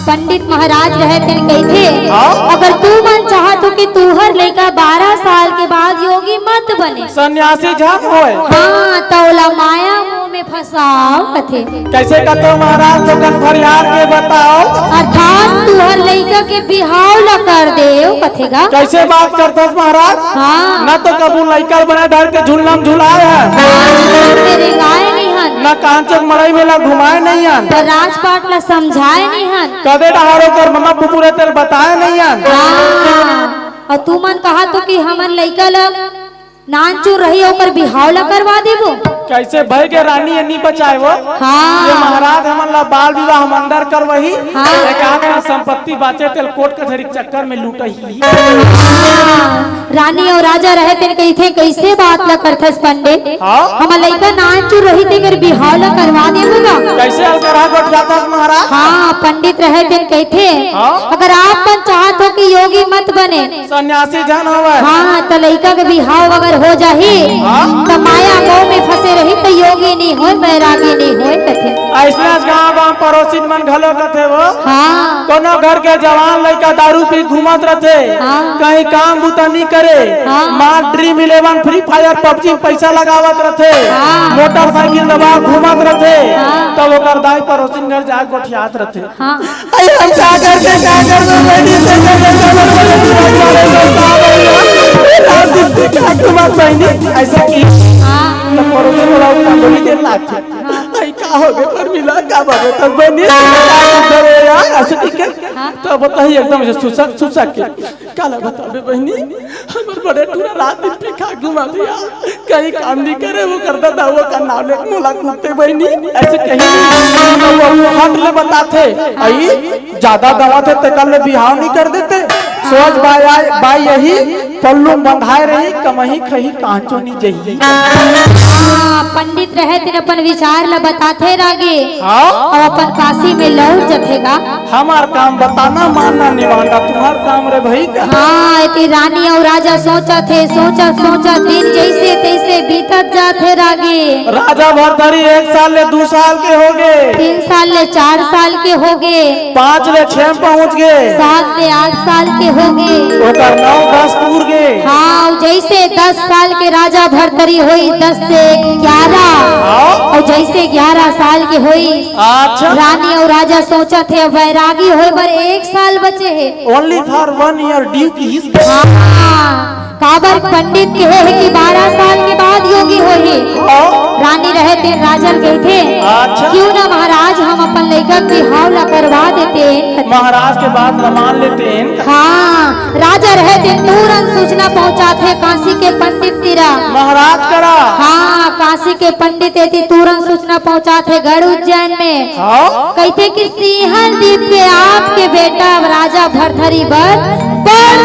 S3: पंडित महाराज रहे थे कहते
S2: हाँ।
S3: अगर तू मन चाहत हो कि तू हर लड़का 12 साल के बाद योगी मत बने।
S2: सन्यासी झन होए।
S3: हाँ तौला माया मुंह में फंसाओ कथे।
S2: कैसे कतो महाराज तो कन फरियाद के बताओ।
S3: अर्थात तू हर लड़का के बिहाव ला कर दे कथेगा।
S2: कैसे बात करता महाराज।
S3: हाँ
S2: न तो कबू लड़का बना डर के झूलम झुलाए है।
S3: तेरे गाय नहीं हन
S2: न कांचन मड़ई में ला घुमाए नहीं हन।
S3: पर राजपाट ला समझाए नहीं हन।
S2: कदे डहारो कर मम्मा पुपुरे तेरे बताए नहीं हन।
S3: हाँ और तू मन कहा तो कि हमन लड़का ला नानचूर रही होकर बिहाव ला करवा देबो।
S2: कैसे भय के रानी अन्नी बचाए वो।
S3: हाँ
S2: ये महाराज हमन ला बाल विवाह हम अंदर कर वही।
S3: हाँ।
S2: एक आदमी संपत्ति बाचे तेल कोर्ट कचहरी के चक्कर में लूट ही।
S3: रानी और राजा रहे थे कही थे कैसे बात ला करथस पंडित।
S2: हाँ।
S3: हम लड़का नानचूर रही थे कर बिहाव ला करवा देबोगा।
S2: कैसे अलकरा गोट जाता है महाराज।
S3: हाँ पंडित रहे थे कहते
S2: हाँ।
S3: अगर आप मन चाहत हो कि योगी मत बने।
S2: सन्यासी जन होवे।
S3: हाँ तो लड़का के बिहाव अगर हो जाही
S2: हाँ।
S3: तो माया मोह में फंसे रही तो योगी नहीं होए बैरागी नहीं होए कथे।
S2: ऐसे गाँव गाँव पड़ोसी मन घलो कथे वो।
S3: हाँ
S2: कोनो घर के जवान लड़का दारू पी घूमत रहते।
S3: हाँ।
S2: कहीं काम बुता नहीं करे।
S3: हाँ।
S2: मार ड्रीम 11 फ्री फायर पबजी पैसा लगावत रहते।
S3: हाँ।
S2: मोटरसाइकिल दबा घूमत रहते।
S3: हाँ।
S2: तब ओकर दाई पड़ोसी घर जा गोठियात रहते।
S3: हाँ
S2: अरे हम क्या करते बहनी से ऐसा की
S3: हाँ
S2: तो पड़ोसी वाला उतना बोली देर लागते। आई का हो गए पर मिला का बाबे तब बहनी करे यार ऐसे ठीक है। तो बताइए एकदम से सुसा के काला बताबे बहनी हमर बड़े टूरा रात दिन पे खा घुमा दिया। कहीं काम नहीं करे वो करता था वो का नाम ले मोला कुत्ते बहनी ऐसे कहीं वो हट ले बताते। आई ज्यादा दवा थे ते कल बिहाव नहीं कर देते। सोच बाई यही पल्लू बंधाए रही कमही खही कांचो नहीं जही।
S3: हाँ पंडित रहे थे अपन विचार ला बताते रागे।
S2: हाँ।
S3: और अपन काशी में लौट जथेगा।
S2: हमार काम बताना मानना निभाना तुम्हार काम रे भाई का।
S3: हाँ इतनी रानी और राजा सोचा दिन जैसे तैसे बीतत जाते रागे।
S2: राजा भरथरी 1 साल ले 2 साल के हो गए।
S3: 3 साल ले 4 साल के हो गए।
S2: 5 ले 6 पहुंच गए।
S3: 7 ले 8 साल के हो गए।
S2: ओकर 9-10 पूर गए।
S3: हाँ और जैसे 10 साल के राजा भरथरी हुई 10 से 11 और जैसे 11 साल के हुई
S2: अच्छा
S3: रानी और राजा सोचा थे अब वैरागी होए पर 1 साल बचे है।
S2: ओनली फॉर 1 ईयर ड्यू की हिज।
S3: हाँ काबर पंडित कहे है कि 12 साल के बाद योगी होए। रानी रहे थे राजा कहे थे
S2: अच्छा।
S3: क्यों ना महाराज हम अपन लड़का की हावला करवा देते।
S2: महाराज के बात न मान लेते हैं।
S3: हाँ राजा रहे थे तुरंत सूचना पहुंचाते काशी के पंडित तिरा।
S2: महाराज करा।
S3: हाँ काशी के पंडित थी तुरंत सूचना पहुंचाते गढ़ उज्जैन में।
S2: हाँ।
S3: कहते कि सिंहल द्वीप के आपके बेटा राजा भरथरी बड़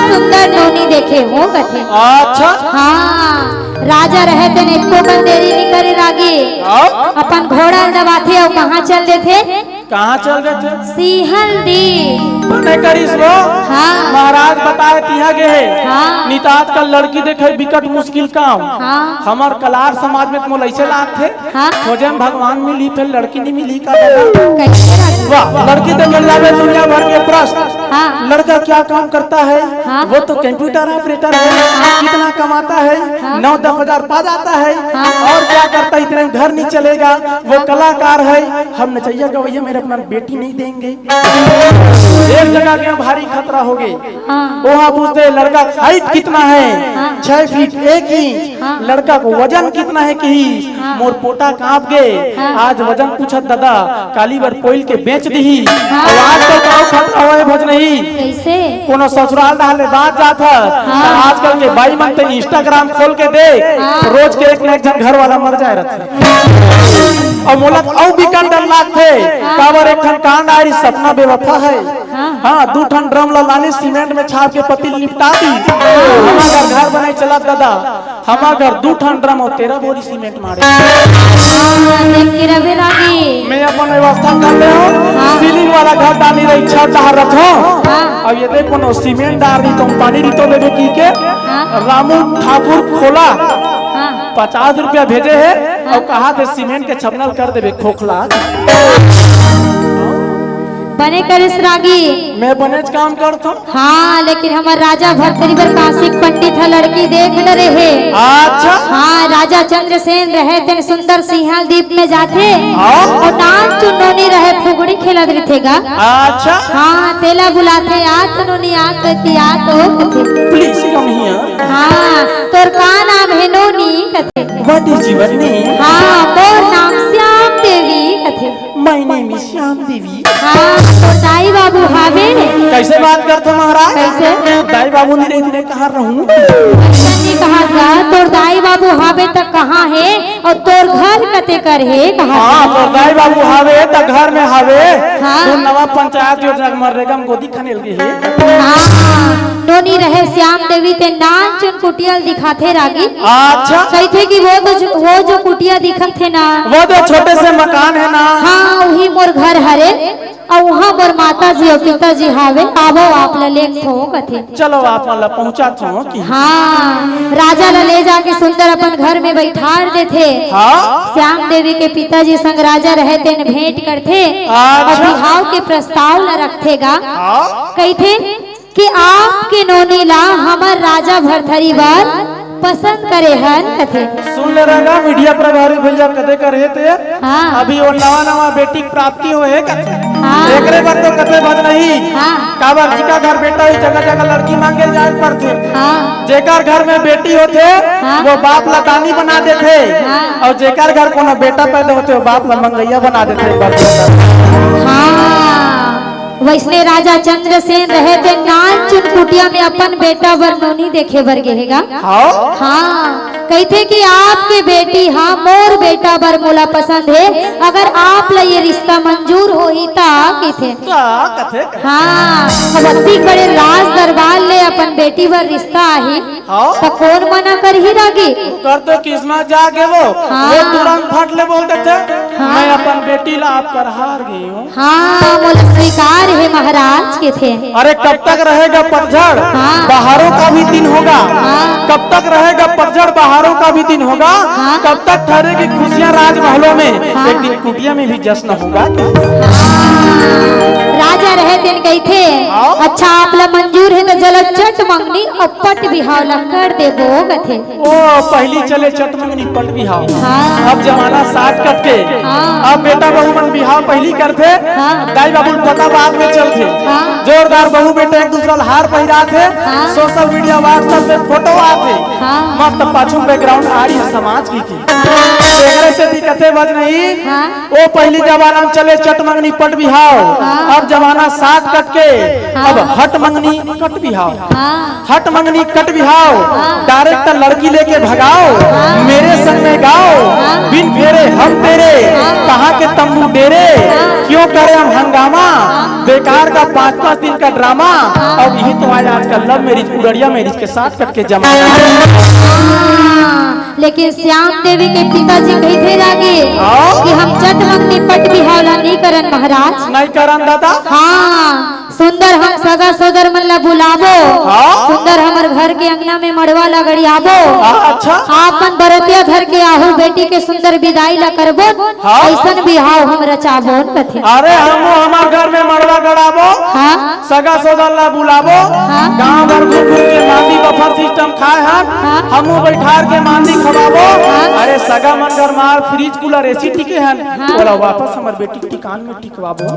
S3: सुंदर नोनी देखे हो कथे।
S2: अच्छा
S3: हाँ राजा रहे थे ने को देरी नहीं करे रागी।
S2: हाँ?
S3: अपन घोड़ा दबाते और कहाँ चल देते।
S2: कहाँ चल गए थे।
S3: सिंहल द्वीप।
S2: बने करिस वो।
S3: हाँ।
S2: महाराज बताए तिहा गए।
S3: हाँ।
S2: नितात का लड़की देखे बिकट मुश्किल काम।
S3: हाँ।
S2: हमार कलार समाज में मोल ऐसे लाग थे।
S3: हाँ।
S2: खोजे में भगवान मिली फिर लड़की नहीं मिली का दादा।
S3: कैसे राजा?
S2: वाह लड़की तो मिल जावे दुनिया भर के प्रश्न।
S3: हाँ।
S2: लड़का क्या काम करता है।
S3: हाँ।
S2: वो तो कंप्यूटर ऑपरेटर है। कितना कमाता है। 9-10 हजार पा जाता है।
S3: हाँ।
S2: और क्या करता है इतने में घर नहीं चलेगा। वो कलाकार है। हम नचैया गवैया मेरे अपना बेटी नहीं देंगे। एक जगह के भारी खतरा हो गई।
S3: हाँ।
S2: वहाँ पूछते लड़का हाइट कितना है।
S3: हाँ।
S2: 6 फीट 1 इंच।
S3: हाँ।
S2: लड़का को वजन कितना है कि मोर पोटा कांप गए।
S3: हाँ।
S2: आज वजन पूछत दादा काली बार कोयल के बेच दी।
S3: हाँ।
S2: और आज तो काऊ खतरा होए भोज नहीं।
S3: कैसे?
S2: कोनो ससुराल डाले बात जात है।
S3: हाँ।
S2: आजकल के बाई मन तो इंस्टाग्राम खोल के दे।
S3: हाँ।
S2: रोज के एक न एक जन घर वाला मर जाए रहते। और मोलक औ बिकन डर लागते। काबर एक ठन कांड आई सपना बेवफा है। हाँ 2 ठन ड्रम लाने सीमेंट में छाप के पति निपटा दी। हमारा घर बने चला दादा। हमारा घर 2 ठन ड्रम और 13 बोरी सीमेंट मारे।
S3: हाँ, देख के रवे रागी।
S2: मैं अपन व्यवस्था कर ले हूँ।
S3: हाँ।
S2: सीलिंग वाला घर डाली रही छत डाल रथ
S3: हाँ।
S2: अब ये देखो न सीमेंट डाल रही तुम पानी रही तो देवे की के
S3: हाँ।
S2: रामू ठाकुर खोला
S3: हाँ
S2: 50 रुपया भेजे है और कहा थे सीमेंट के छपनल कर देवे खोखला।
S3: बने करिस रागी
S2: मैं बनेज काम करता हूँ।
S3: हाँ लेकिन हमार राजा भरतरीवर काशिक पंडित है लड़की देख न रहे।
S2: अच्छा
S3: हाँ राजा चंद्रसेन रहे तेन सुंदर सिंहल द्वीप में जाते
S2: हाँ।
S3: और नाच चुनोनी रहे फुगड़ी खेलत रखेगा।
S2: अच्छा
S3: हाँ तेला बुलाते आत नोनी आत कती आत हो कथे।
S2: Please come here.
S3: हाँ तोर का नाम है नोनी कथे।
S2: What is your name?
S3: हाँ मोर नाम श्याम देवी कथे।
S2: माय नेम इज श्याम देवी।
S3: हाँ तोर दाई बाबू हावे
S2: कैसे बात करते हो महाराज?
S3: कैसे?
S2: दाई बाबू नहीं रहते कहाँ रहूं?
S3: नहीं कहा जा तोर दाई बाबू हावे तक कहाँ है और तोर घर कते कर है कहा।
S2: हाँ तो दाई बाबू हावे त घर में हावे।
S3: हाँ।
S2: तो नवा पंचायत योजना मररेगा में गोदी खनेल गई है।
S3: हाँ नोनी रहे श्याम देवी ते नाच उन कुटिया दिखाते रागी।
S2: अच्छा
S3: कहते कि वो जो कुटिया दिखत थे ना
S2: वो जो छोटे से मकान है ना।
S3: हाँ वही मोर घर हरे और वहाँ पर माता जी और पिताजी हावे आवो आप ला लेख थो कथे।
S2: चलो आप मतलब पहुंचा तो कि
S3: हाँ राजा ला ले जाके सुंदर अपन घर में बैठार देथे।
S2: हाँ
S3: श्याम देवी के पिताजी संग राजा रहते न भेंट करते और
S2: अच्छा।
S3: बिहाव के प्रस्ताव ला रखेगा।
S2: हाँ
S3: कहते कि आपके नोनी ला हमार राजा भरथरीवर पसंद करे हन कथे।
S2: सुन ले रहेगा मीडिया प्रभारी भैया कदे कर रहे थे।
S3: हाँ।
S2: अभी वो नवा नवा बेटी की प्राप्ति हो है कथे।
S3: हाँ।
S2: एकरे बार तो कथे बज नहीं।
S3: हाँ।
S2: काबर जी का घर बेटा हुई जगह जगह लड़की मांगे जाए पड़ते।
S3: हाँ
S2: जेकर घर में बेटी होते
S3: हाँ।
S2: वो बाप ला दानी बना देते।
S3: हाँ।
S2: और जेकर घर कोनो बेटा पैदा होते वो बाप ला मंगैया बना देते।
S3: हाँ वैसने राजा चंद्रसेन रहे थे नाच चुन कुटिया में अपन बेटा वर्णोनी देखे बर गेगा।
S2: हाँ
S3: हाँ कहते कि आपके बेटी हाँ मोर बेटा बर मोला पसंद है अगर आप ला ये रिश्ता मंजूर हो ही ता किथे।
S2: कथे
S3: हाँ अब अति बड़े राज दरबार ले अपन बेटी बर रिश्ता आही
S2: हाँ।
S3: तो कौन मना कर ही रागी।
S2: कर तो किस्मत जाके वो
S3: हाँ।
S2: वो तुरंत फट ले बोलते थे।
S3: हाँ।
S2: मैं अपन बेटी ला आप पर हार गई हूँ।
S3: हाँ मोला स्वीकार है महाराज के थे।
S2: अरे कब तक रहेगा पतझड़?
S3: हाँ।
S2: बाहरों का भी दिन होगा।
S3: हाँ।
S2: कब तक रहेगा पतझड़? बाहरों का भी दिन होगा।
S3: हाँ।
S2: कब तक ठहरेगी खुशियाँ राजमहलों में?
S3: हाँ।
S2: एक दिन कुटिया में भी जश्न होगा।
S3: राजा रहे तेन कही थे
S2: हाँ।
S3: अच्छा आप ला मंजूर है तो जल चट मंगनी और पट बिहाव ला कर देबो गथे।
S2: ओ पहली चले चटमंगनी पट बिहाव।
S3: हाँ।
S2: अब जमाना साठ कट के।
S3: हाँ।
S2: अब बेटा बहू मन बिहाव पहली करते।
S3: हाँ।
S2: दाई बाबू पता बाद में चलते।
S3: हाँ।
S2: जोरदार बहू बेटे एक दूसरा हार पहिरा थे।
S3: हाँ।
S2: सोशल मीडिया व्हाट्सएप पे फोटो आते।
S3: हाँ।
S2: मस्त पाछू बैकग्राउंड आ रही है समाज की एकरे से दिक्कतें बज नहीं।
S3: हाँ।
S2: वो पहली जमाना में चले चट मंगनी पट बिहाव।
S3: हाँ।
S2: अब जमाना साठ कट के।
S3: हाँ।
S2: अब हट मंगनी कट बिहाव।
S3: हाँ
S2: हट मंगनी कट बिहाव।
S3: हाँ।
S2: डायरेक्ट लड़की लेके भगाओ।
S3: हाँ।
S2: मेरे संग में गाओ।
S3: हाँ।
S2: बिन फेरे हम तेरे
S3: हाँ।
S2: कहाँ के तंबू डेरे।
S3: हाँ।
S2: क्यों करे हम हंगामा बेकार का 5-5 दिन का ड्रामा। अब यही तो आया आजकल लव मैरिज उड़िया मैरिज के साथ कट के जमाना।
S3: हाँ, लेकिन श्याम देवी के पिताजी कही थे रागे
S2: हाँ।
S3: कि हम चट मंगनी पट बिहावला नहीं करन महाराज।
S2: नहीं करन दादा।
S3: हाँ सुंदर हम सगा सोदर मन ला बुलावो।
S2: हाँ।
S3: सुंदर हमर घर के अंगना में मड़वा ला गड़ियाबो।
S2: अच्छा
S3: आपन बरतिया धर के आहू बेटी के सुंदर विदाई ला करबो।
S2: हाँ।
S3: ऐसन बिहाव हम रचाबो कथे।
S2: अरे हमो हमार घर में मड़वा गड़ाबो।
S3: हाँ
S2: सगा सोदर ला बुलाबो।
S3: हाँ।
S2: गांव भर घूम घूम के मांदी बफर सिस्टम खाए हम।
S3: हाँ।
S2: हमू बैठार के मांदी खवाबो।
S3: हाँ।
S2: अरे सगा मन घर मार फ्रिज कूलर एसी टिके हन।
S3: हाँ।
S2: बोला वापस हमर बेटी के टिकान में टिकवाबो।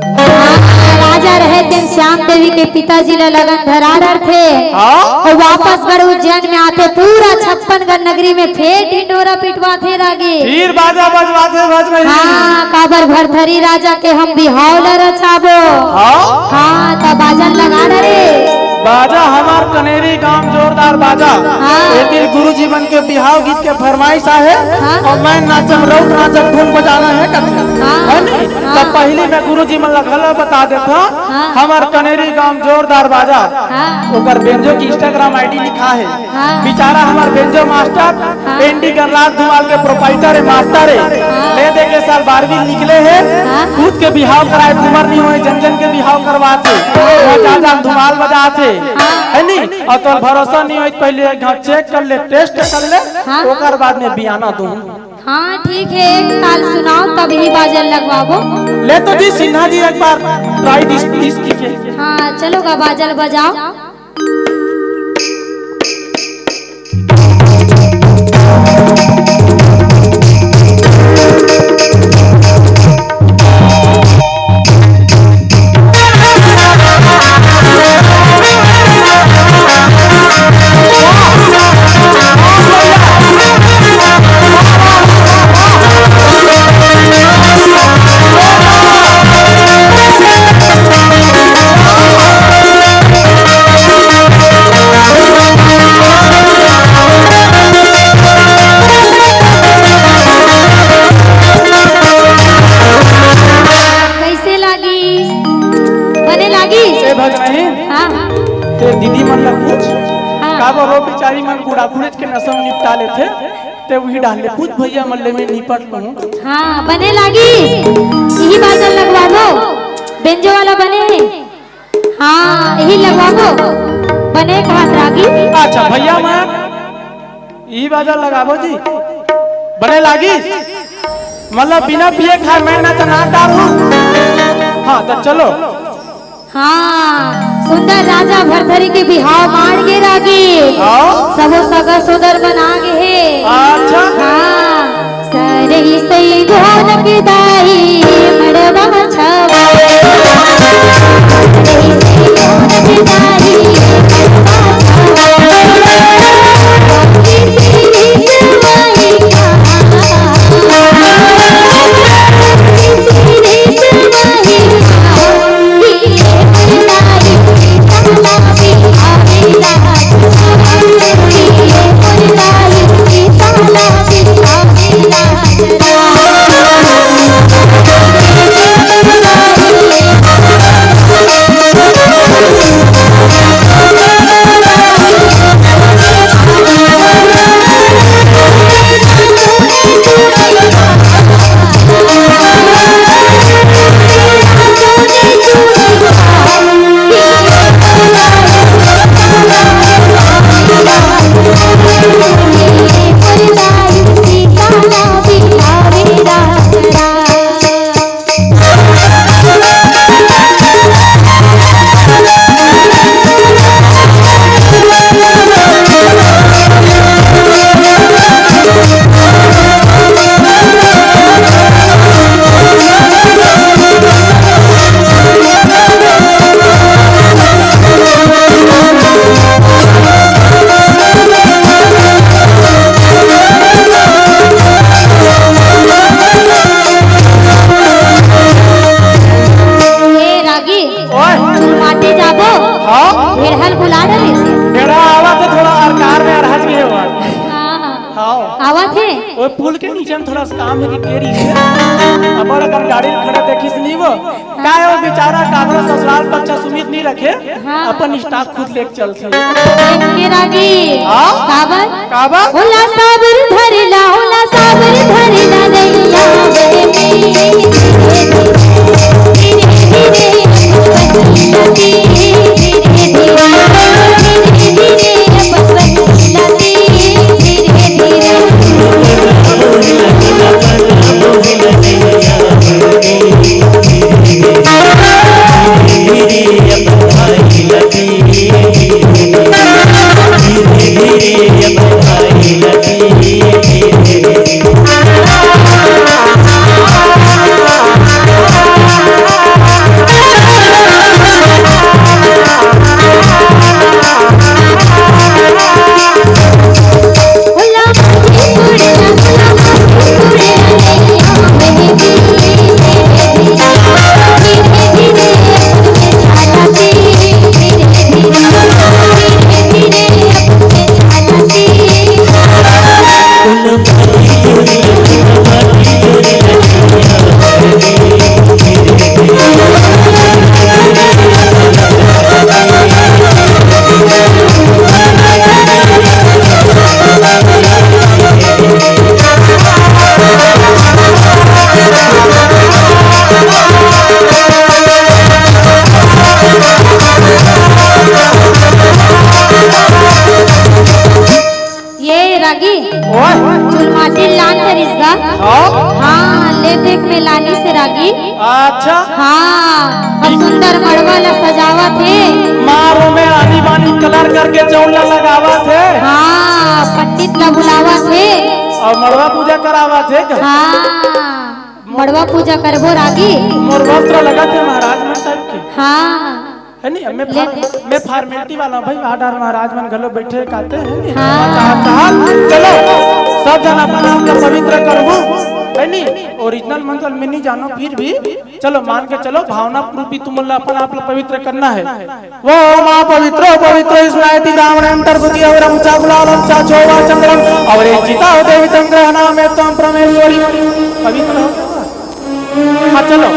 S3: राजा रहे थे श्याम देवी के पिताजी ला लगन धरार थे।
S2: हाँ।
S3: और वापस कर उज्जैन में आते पूरा 56गढ़ नगरी में फेर ढिंडोरा पिटवा थे रागे।
S2: फिर बाजा बजवाते बज नहीं।
S3: हाँ काबर भरथरी राजा के हम बिहाव ला रचाबो।
S2: हाँ।
S3: हाँ तब बाजन लगा रे।
S2: बाजा हमार कनेरी गांव जोरदार बाजा।
S3: हाँ।
S2: एक गुरु जीवन के बिहाव गीत के फरमाइश है।
S3: हाँ।
S2: और मैं नाचम रौक नाचम धुन बजाना है कथा।
S3: हाँ।
S2: है नहीं?
S3: हाँ।
S2: तब पहले मैं गुरु जी मन लगल बता देता।
S3: हाँ।
S2: हमार कनेरी गांव जोरदार बाजा।
S3: हाँ।
S2: ओकर बेंजो की इंस्टाग्राम आईडी लिखा है।
S3: हाँ।
S2: बेचारा हमार बेंजो मास्टर
S3: हाँ।
S2: एनडी गरलाल धुमाल के प्रोपाइटर है मास्टर है।
S3: हाँ।
S2: ले दे के साल 12वीं निकले हैं।
S3: हाँ।
S2: खुद के बिहाव कराए कुमार नहीं हुए जन जन के बिहाव बिहाव करवाते जा धुमाल बजाते है नी और तो भरोसा नहीं हो पहले चेक कर ले टेस्ट कर ले ओकर बाद में बियाना दूं।
S3: हाँ ठीक है, एक ताल सुनाओ तब ही बाजल लगवाबो।
S2: ले तो जी सिन्हा जी एक बार ट्राई दिस कीजिए।
S3: हाँ चलो गा बाजल बजाओ।
S2: दीदी मन ला पूछ का बोलो बेचारी मन गुड़ा गुड़ेज के नसम निपटा लेते ते वही डाल ले पूछ भैया मन ले में निपट लूं।
S3: हाँ बने लागी यही बाजल लगवा दो, बेंजो वाला बने। हाँ यही लगवा दो बने कहा लागी।
S2: अच्छा भैया मैं यही बाजल लगाबो जी बने लागी मतलब बिना पिए खाए मैं ना तो ना डालूं। हाँ तो चलो।
S3: हाँ सुंदर राजा भरथरी के बिहाव मार गे रागी सबो सगा सुंदर बना गे है।
S2: अच्छा
S3: हाँ सरही सही धोन के दाई मड़वा छवा सरही सही धोन के दाई
S2: पुल के नीचे में थोड़ा सा काम है कि केरी से अपन अगर गाड़ी खड़ा देखिस नहीं वो काय वो बेचारा कागरा ससुराल बच्चा सुमित नहीं रखे अपन स्टाफ खुद लेके चलते
S3: के रागी काबर
S2: काबर
S3: होला साबर धरला होला साबर धरला दैया देख में लानी से रागी।
S2: अच्छा
S3: हाँ अब सुंदर मड़वा ला सजावा थे।
S2: मारो में आनी बानी कलर करके चौला लगावा थे।
S3: हाँ पंडित ला बुलावा थे
S2: और मड़वा पूजा करावा थे।
S3: हाँ मड़वा पूजा करबो रागी।
S2: मोर वस्त्र लगा थे महाराज मन टाइप के
S3: हाँ
S2: है नहीं। मैं फार्मेलिटी वाला हूं भाई। आधार महाराज मन घलो बैठे कहते हैं।
S3: हाँ।
S2: चलो सब जन अपना अपना पवित्र करबो है नहीं। ओरिजिनल मंत्र में नहीं जानो फिर भी चलो मान के चलो भावना रूपी तुम अपना आप पवित्र करना है। वो मां पवित्रो पवित्रो स्मृति ब्राह्मणं तरसुति अवरम चागुलालम चाचोवा चंद्रम अवरे चिता देवी चंद्रहना में तुम परमेश्वरी पवित्र हो। हाँ चलो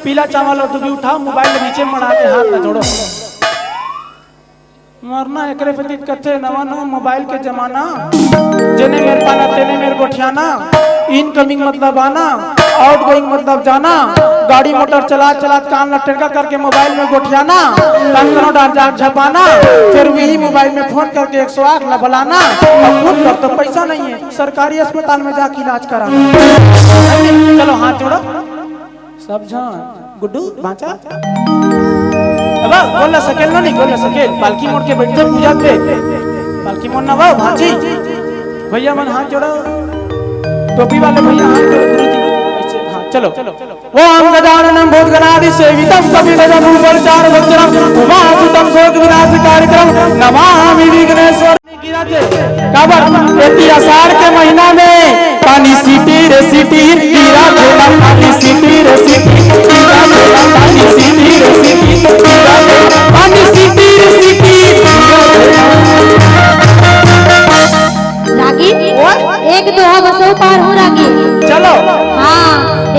S2: पीला चावल और डूबी उठाओ मोबाइल नीचे मड़ा के हाथ न जोड़ो। मरना एकरे प्रति कथे नवा नवा मोबाइल के जमाना जेने मेरे पाना तेने मेरे गोठियाना। इनकमिंग मतलब आना आउटगोइंग मतलब जाना। गाड़ी मोटर चला चला कान लटका करके मोबाइल में गोठियाना। डाल झपाना फिर वही मोबाइल में फोन करके 108 ला बुलाना। और फोन कर तो पैसा नहीं है सरकारी अस्पताल में जाके इलाज कराना। चलो हाथ जोड़ो सब जान। गुड्डू बाचा अब बोल सकेल ना नहीं बोल सकेल। पालकी मोड़ के बैठते पूजा पे पालकी मोड़ ना वाओ भांजी भैया मन हाथ जोड़ो। टोपी वाले भैया हाथ जोड़ो गुरुजी। हाँ चलो वो हम गजाननं भूतगणादि सेवितं कपिलजं भूगोलचार भक्षणं उमासुतं शोक विनाश कार्यक्रम नमामि विघ्नेश्वर। काबर एती आषाढ़ के महीना में पानी सीटी रे सीटी हीरा बेला पानी सीटी रे सीटी हीरा बेला पानी सीटी रे सीटी हीरा बेला पानी सीटी रे सीटी।
S3: रागी एक दो बसों पार हो रागी।
S2: चलो
S3: हाँ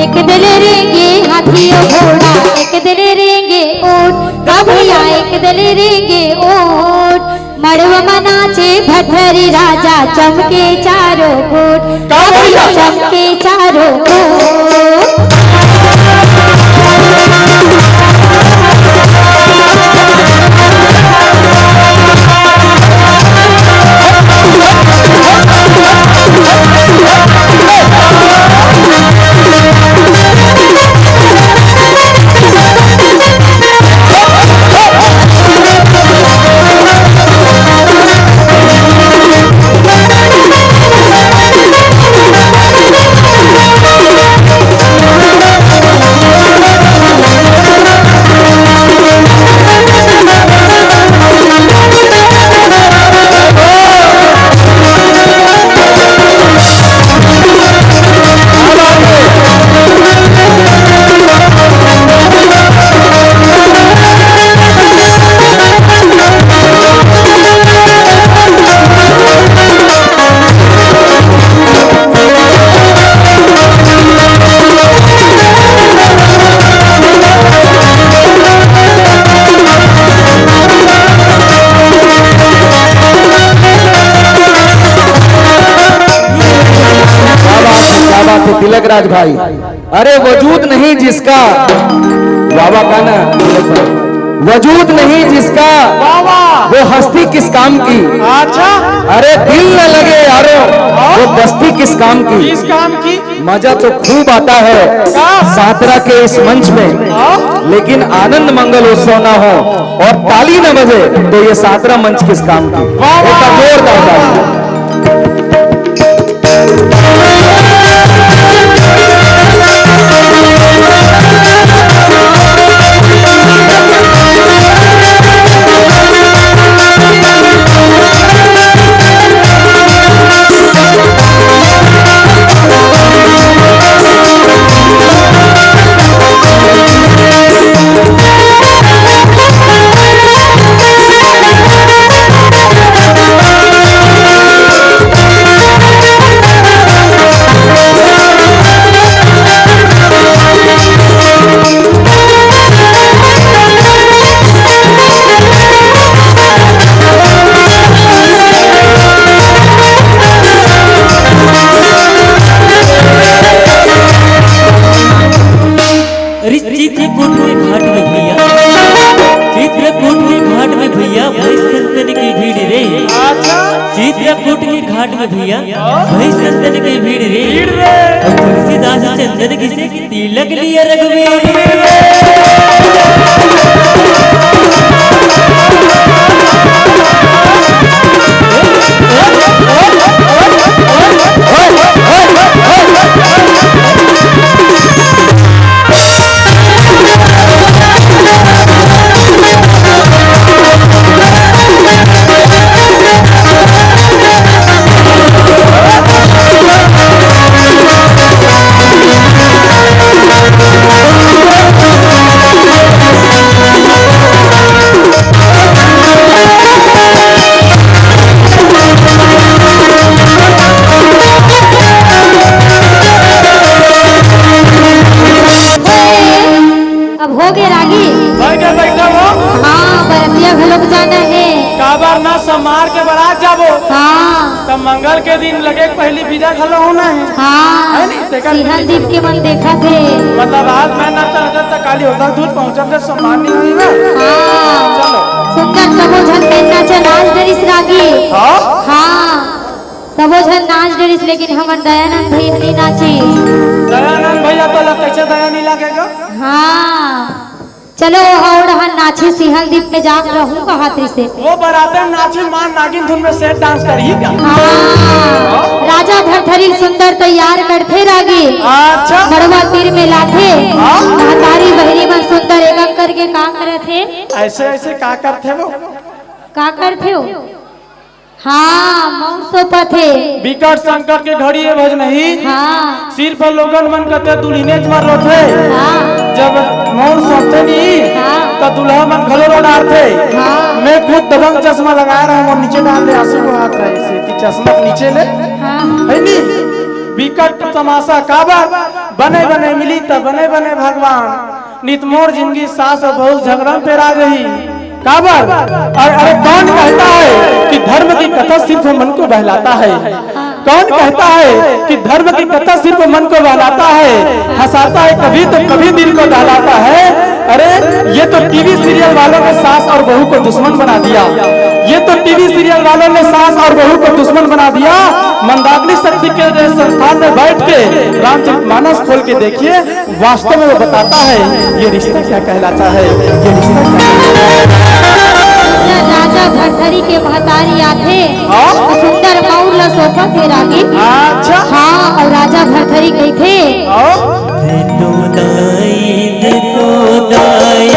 S3: एक दिल रेंगे हाथी और घोड़ा एक दिल रेंगे ऊंट का भैया एक दिल रेंगे ऊंट। मड़वा मनाचे भटरी राजा चमके चारों कोट का भैया चमके चारों कोट।
S1: तिलक राज भाई। अरे वजूद नहीं जिसका बाबा का ना वजूद नहीं जिसका वो हस्ती किस काम की।
S2: अच्छा
S1: अरे दिल न लगे यारो वो बस्ती किस काम की।
S2: किस काम की।
S1: मजा तो खूब आता है सातरा के इस मंच में लेकिन आनंद मंगल उत्सव ना हो और ताली न बजे तो ये सातरा मंच किस काम की। जोरदार ताली।
S4: चित्रकूट के घाट में भैया भाई संतन की भीड़ रे तुलसीदास चंद्र चंदन घिसे की तिलक लिए रघुवीर
S3: अब हो गए रागी।
S2: बैठा बैठा वो
S3: हाँ बरतिया घलोक जाना है।
S2: काबर ना समार के बारात जाबो
S3: हाँ
S2: तब मंगल के दिन लगे पहली विदा खलो होना है
S3: हाँ
S2: है नहीं? देखा
S3: सिहन दीप के मन देखा थे।
S2: मतलब आज मैं ना तक काली होता दूर पहुंचा के सम्मान नहीं हुई ना।
S3: हाँ
S2: चलो
S3: सुंदर सबो झन पहनना च नाच डरिस रागी।
S2: हाँ
S3: हाँ सबो झन नाच डरिस लेकिन हमन दयानंद भैया नहीं नाची।
S2: दयानंद भैया तो कैसे दया नहीं लगेगा।
S3: हाँ चलो और हन नाची सिहन दीप में जाग रहूं हाथी से।
S2: वो बराते नाची मान नागिन धुन में सेट डांस करी क्या।
S3: हाँ राजा भरथरी सुंदर तैयार करते रागी।
S2: अच्छा
S3: बड़वा तीर में लाथे तारी बहरी में सुंदर एकम करके का करे थे।
S2: ऐसे ऐसे का करते वो
S3: का करते हो। हाँ मौन सोपथे
S2: विकट संकट के घड़ी है भज नहीं।
S3: हाँ
S2: सिर पर लोगन मन करते दुल्हने मर रोथे
S3: हाँ
S2: जब मौन सोते नहीं
S3: हाँ।
S2: तो दुल्हा मन घलो रो डालते।
S3: हाँ।
S2: मैं खुद दबंग चश्मा लगाया रहा हूँ नीचे डाल दे आंसू को हाथ रहे से कि चश्मा नीचे ले
S3: हाँ
S2: है नी विकट तमाशा काबा बने बने मिली तब बने बने भगवान नित मोर जिंदगी सास और बहू झगड़न पे आ गई काबर। अरे कौन कहता है कि धर्म की कथा सिर्फ मन को बहलाता है। कौन कहता है कि धर्म की कथा सिर्फ मन को बहलाता है हंसाता है कभी तो कभी दिल को दहलाता है। अरे ये तो टीवी सीरियल वालों ने सास और बहू को दुश्मन बना दिया। ये तो टीवी सीरियल वालों ने सास और बहू को दुश्मन बना दिया। मंदाकिनी शक्ति के संस्थान में बैठ के रामचरितमानस खोल के देखिए वास्तव में वो बताता है ये रिश्ता क्या कहलाता है। ये रिश्ता क्या
S3: राजा भरथरी के महतारी आथे
S2: हाँ?
S3: सुंदर मऊर ला सोफा थे रागी।
S2: अच्छा
S3: हाँ और राजा भरथरी गई थे।
S4: देखो दाई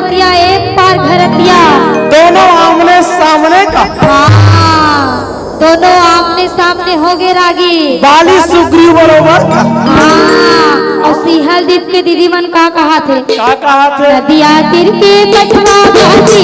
S3: बरतिया एक पार घरतिया।
S2: दोनों आमने सामने का।
S3: हाँ दोनों आमने सामने हो गए रागी।
S2: बाली सुग्रीव बरोबर का।
S3: हाँ और सिंहल दीप के दीदी मन का कहा थे?
S2: का कहा थे?
S3: नदिया तिर के बटवा भाती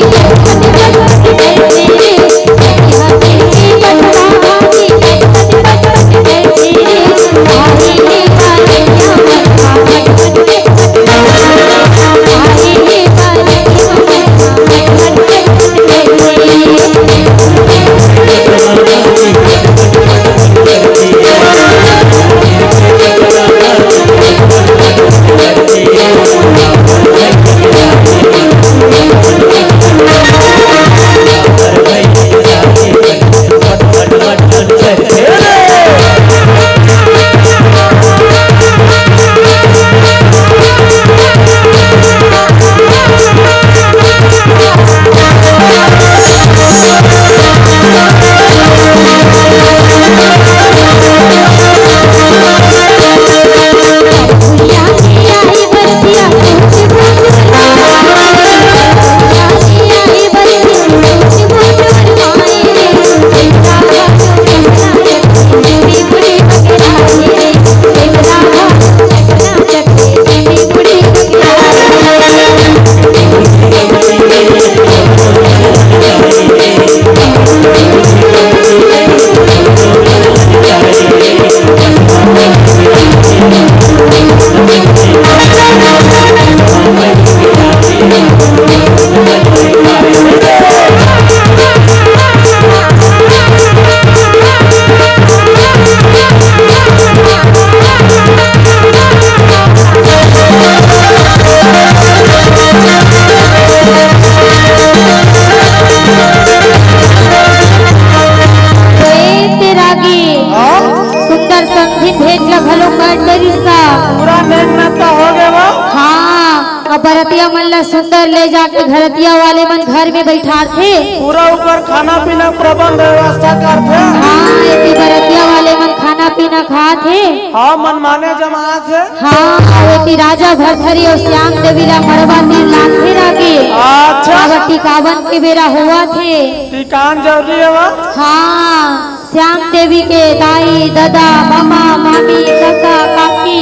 S3: बरतिया मन ला सुंदर ले जाके घरतिया वाले मन घर में बैठा थे।
S2: पूरा ऊपर खाना पीना प्रबंध व्यवस्था करते।
S3: हाँ ये बरतिया वाले मन खाना पीना खा थे।
S2: हाँ मन माने जमात है।
S3: हाँ ये राजा भरथरी और श्याम देवी ला मरवा में लाखे रागे।
S2: अच्छा
S3: टिकावन के बेरा हुआ थे।
S2: टिकान जरूरी है वो।
S3: हाँ श्याम देवी के दाई दादा मामा मामी काका काकी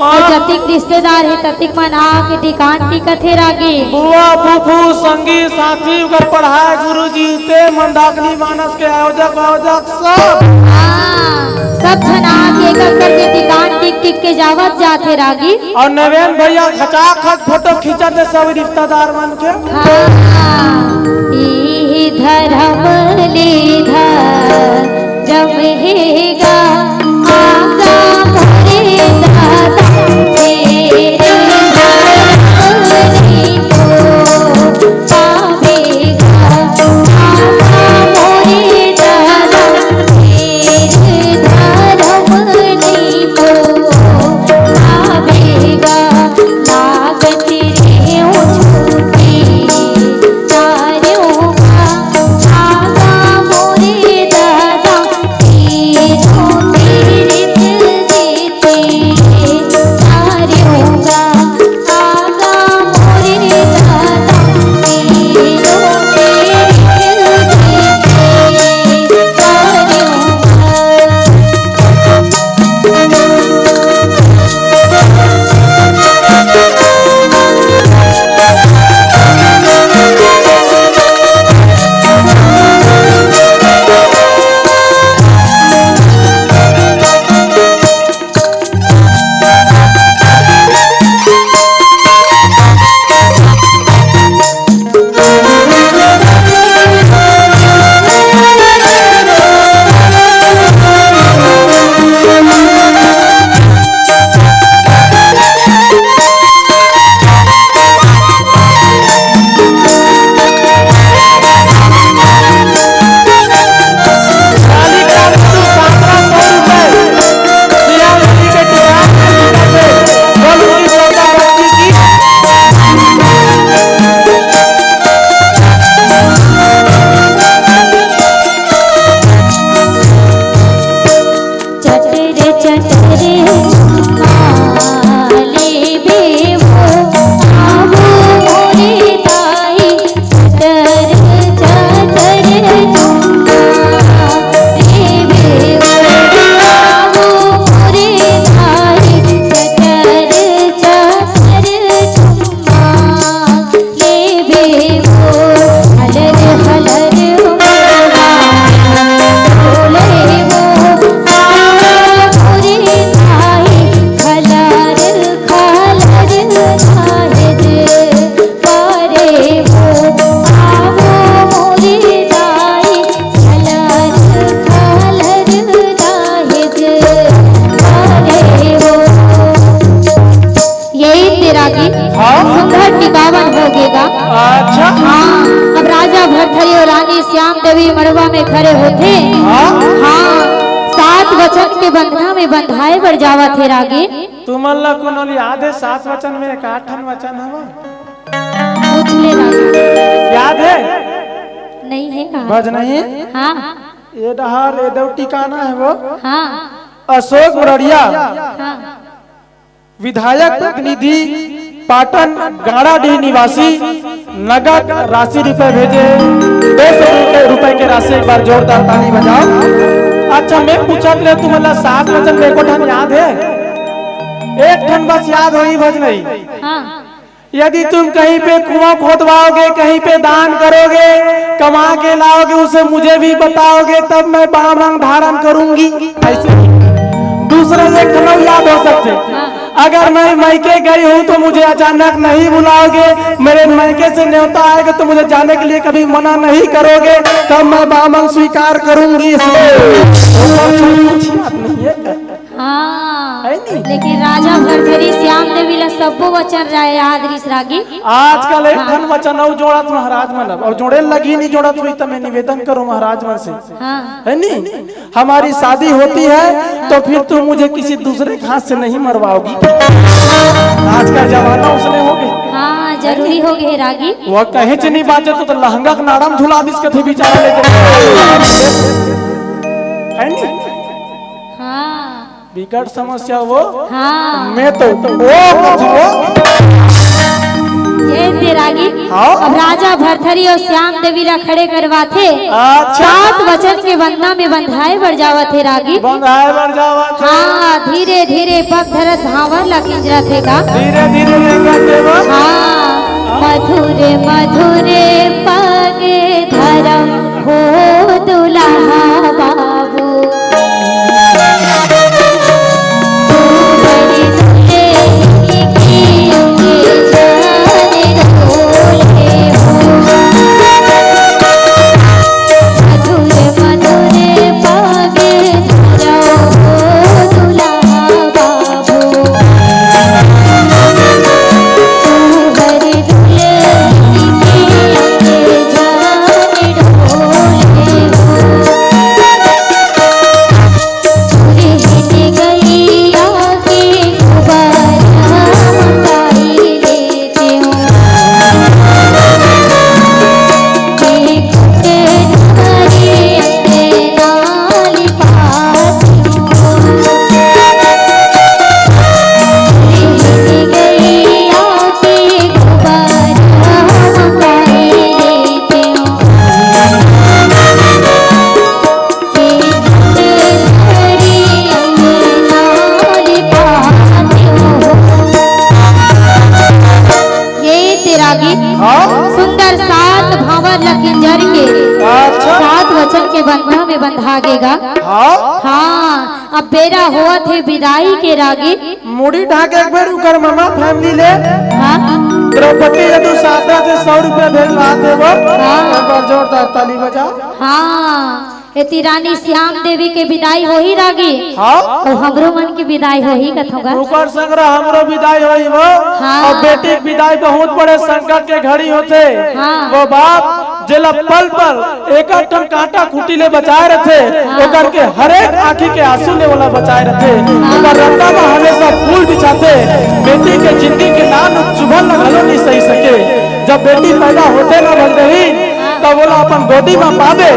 S3: जतिक रिश्तेदार है ततिक मन आके टिकान टिकत है रागी।
S2: बुआ फूफू संगी साथी उगर पढ़ाए गुरुजी ते मंदाकिनी मानस के आयोजक
S3: सब जन आके एक करके टिकान टिक टिक के जावत जाते रागी।
S2: और नवेन भैया खचाखच फोटो खींचते सब रिश्तेदार मन के।
S3: धर्म ले जमेगा आगा मोरे दादा तेरे धर्म को पावेगा आगा मोरे दादा तेरे धर्म को पावेगा लागत रे छूटी तारों का सगरी मड़वा में खड़े होते। हाँ, 7 वचन के बंधना में बंधाए बर जावा थे रागी।
S2: तुमन ला कोनो याद है 7 वचन में एक 8 वचन हवा?
S3: पूछ ले रागी।
S2: याद है?
S3: नहीं है कहा?
S2: बज नहीं?
S3: हाँ
S2: ये डहार ये दो टिकाना है वो।
S3: हाँ
S2: अशोक मुरड़िया
S3: हाँ
S2: विधायक प्रतिनिधि पाटन गाड़ाडीह निवासी नगद राशि रुपए भेजे। 200 रुपए के राशि एक बार जोरदार ताली बजाओ। अच्छा मैं पूछा ले तुम्हारा 7 वचन में एको ठन याद है? एक ठन बस याद होई भज नहीं।
S3: हाँ।
S2: यदि तुम कहीं पे कुआं खोदवाओगे, कहीं पे दान करोगे, कमा के लाओगे, उसे मुझे भी बताओगे, तब मैं बामंग धारण करूंगी। ऐसे दूसरा एक ठनौ याद हो सकते। अगर मैं मैके गई हूँ तो मुझे अचानक नहीं बुलाओगे, मेरे मैके से न्योता आएगा तो मुझे जाने के लिए कभी मना नहीं करोगे, तब मैं बामंग स्वीकार करूंगी।
S3: हाँ, लेकिन राजा भरथरी श्याम देवी ला सबो वचन रहे याद रिस रागी।
S2: आजकल एक धन वचन और जोड़त महाराज मन और जोड़े लगी नहीं जोड़त हुई तो मैं निवेदन करूं महाराज मन से।
S3: हाँ।
S2: है नहीं, हमारी शादी होती है तो फिर तुम मुझे किसी दूसरे के हाथ से नहीं मरवाओगी। आज का जमाना उसने हो गए।
S3: हाँ जरूरी हो गए रागी।
S2: वो कहीं से नहीं बाजे तो लहंगा का नाड़म झुला दिस कथे बिचारा लेके। है नहीं,
S3: हाँ
S2: विकट समस्या वो।
S3: हाँ
S2: मैं तो वो
S3: ये तेरागी।
S2: हाँ?
S3: अब राजा भरथरी और श्याम देवी ला खड़े करवाथे।
S2: अच्छा।
S3: 7 वचन के बंधना में बंधाए बर जावा थे रागी।
S2: बंधाए बर जावा थे।
S3: हाँ धीरे धीरे पग धरत धावर ला किंजरा थे का।
S2: धीरे धीरे लेगा देवा।
S3: हाँ मधुरे मधुरे पग धरम हो दुल्हा बाबू। सुंदर 7 भावर लकिंजर के 7 वचन के बंधना में बंधागेगा। हाँ अब बेरा हुआ थे विदाई के रागी।
S2: मुड़ी ढाके एक बार उकर मामा फैमिली ले।
S3: हाँ
S2: द्रौपदी यदु साता से 100 रुपया भेज लाते वो।
S3: हाँ।
S2: एक बार जोरदार ताली बजाओ।
S3: हाँ इति रानी श्याम देवी के विदाई हो ही रागी।
S2: हाँ
S3: और हमरो मन की विदाई हो ही कथोगा।
S2: ऊपर संग्रह हमरो विदाई होई वो।
S3: हाँ।
S2: और बेटी की विदाई बहुत बड़े संकट के घड़ी होते।
S3: हाँ।
S2: वो बाप जेला पल पल एक टन कांटा खूटी ले बचाए रथे। ओकर के हर एक आंखी के आंसू ले वाला बचाए रथे। ओकर रंगा में हमेशा फूल बिछाते। बेटी के जिंदगी के नाम चुभन लगलो नहीं सही सके। जब बेटी पैदा होते ना बन रही तब बोला अपन गोदी में पावे।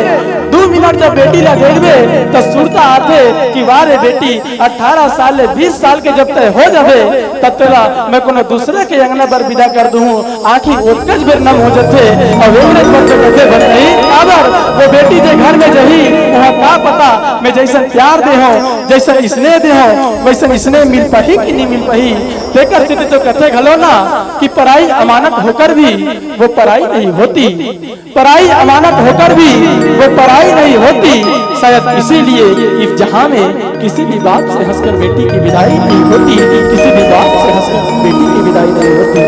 S2: 2 मिनट जब बेटी ला देखबे तो सुरता आते कि वारे बेटी 18 साल ले 20 साल के जब तय हो जावे तब तेरा मैं कोनो दूसरे के अंगना पर विदा कर दूं। आंखी ओतकज बेर नम हो जथे और वेगरज पर तो कथे बन नहीं। अगर वो बेटी जे घर में जही वहां का पता मैं जैसा प्यार दे हो, जैसा स्नेह दे हो, वैसा स्नेह मिल पाही कि नहीं मिल पाही। देखकर चित तो कथे घलो ना कि पराई अमानत होकर भी वो पराई नहीं होती। पराई अमानत होकर भी वो पराई नहीं होती। शायद इसीलिए इस जहां में किसी भी बाप से हंसकर बेटी की विदाई नहीं होती। किसी भी बाप से हंसकर बेटी की विदाई नहीं होती।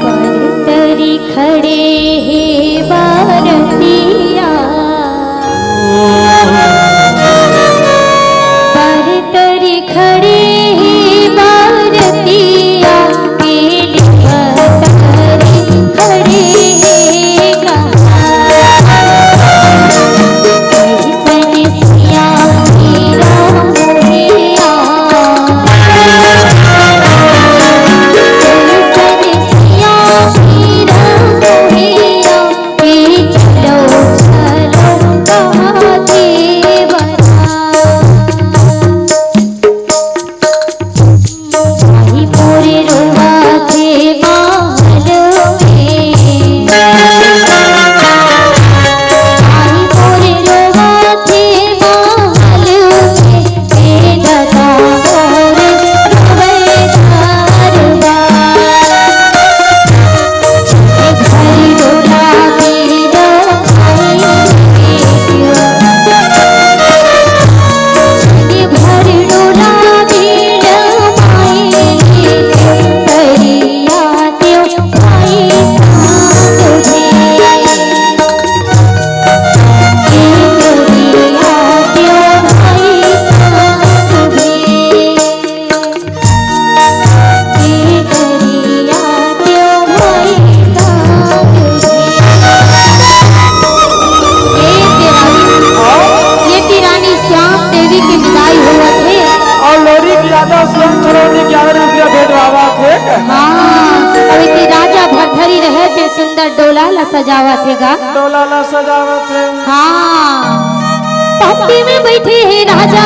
S3: परतरी खड़े हे बारतिया। परतरी खड़े हे बारतिया। केली परतरी खड़े हे कहाँ। के सुंदर डोला ला सजावत हैगा।
S2: डोला ला सजावत है।
S3: हाँ पत्ती में बैठे हैं राजा,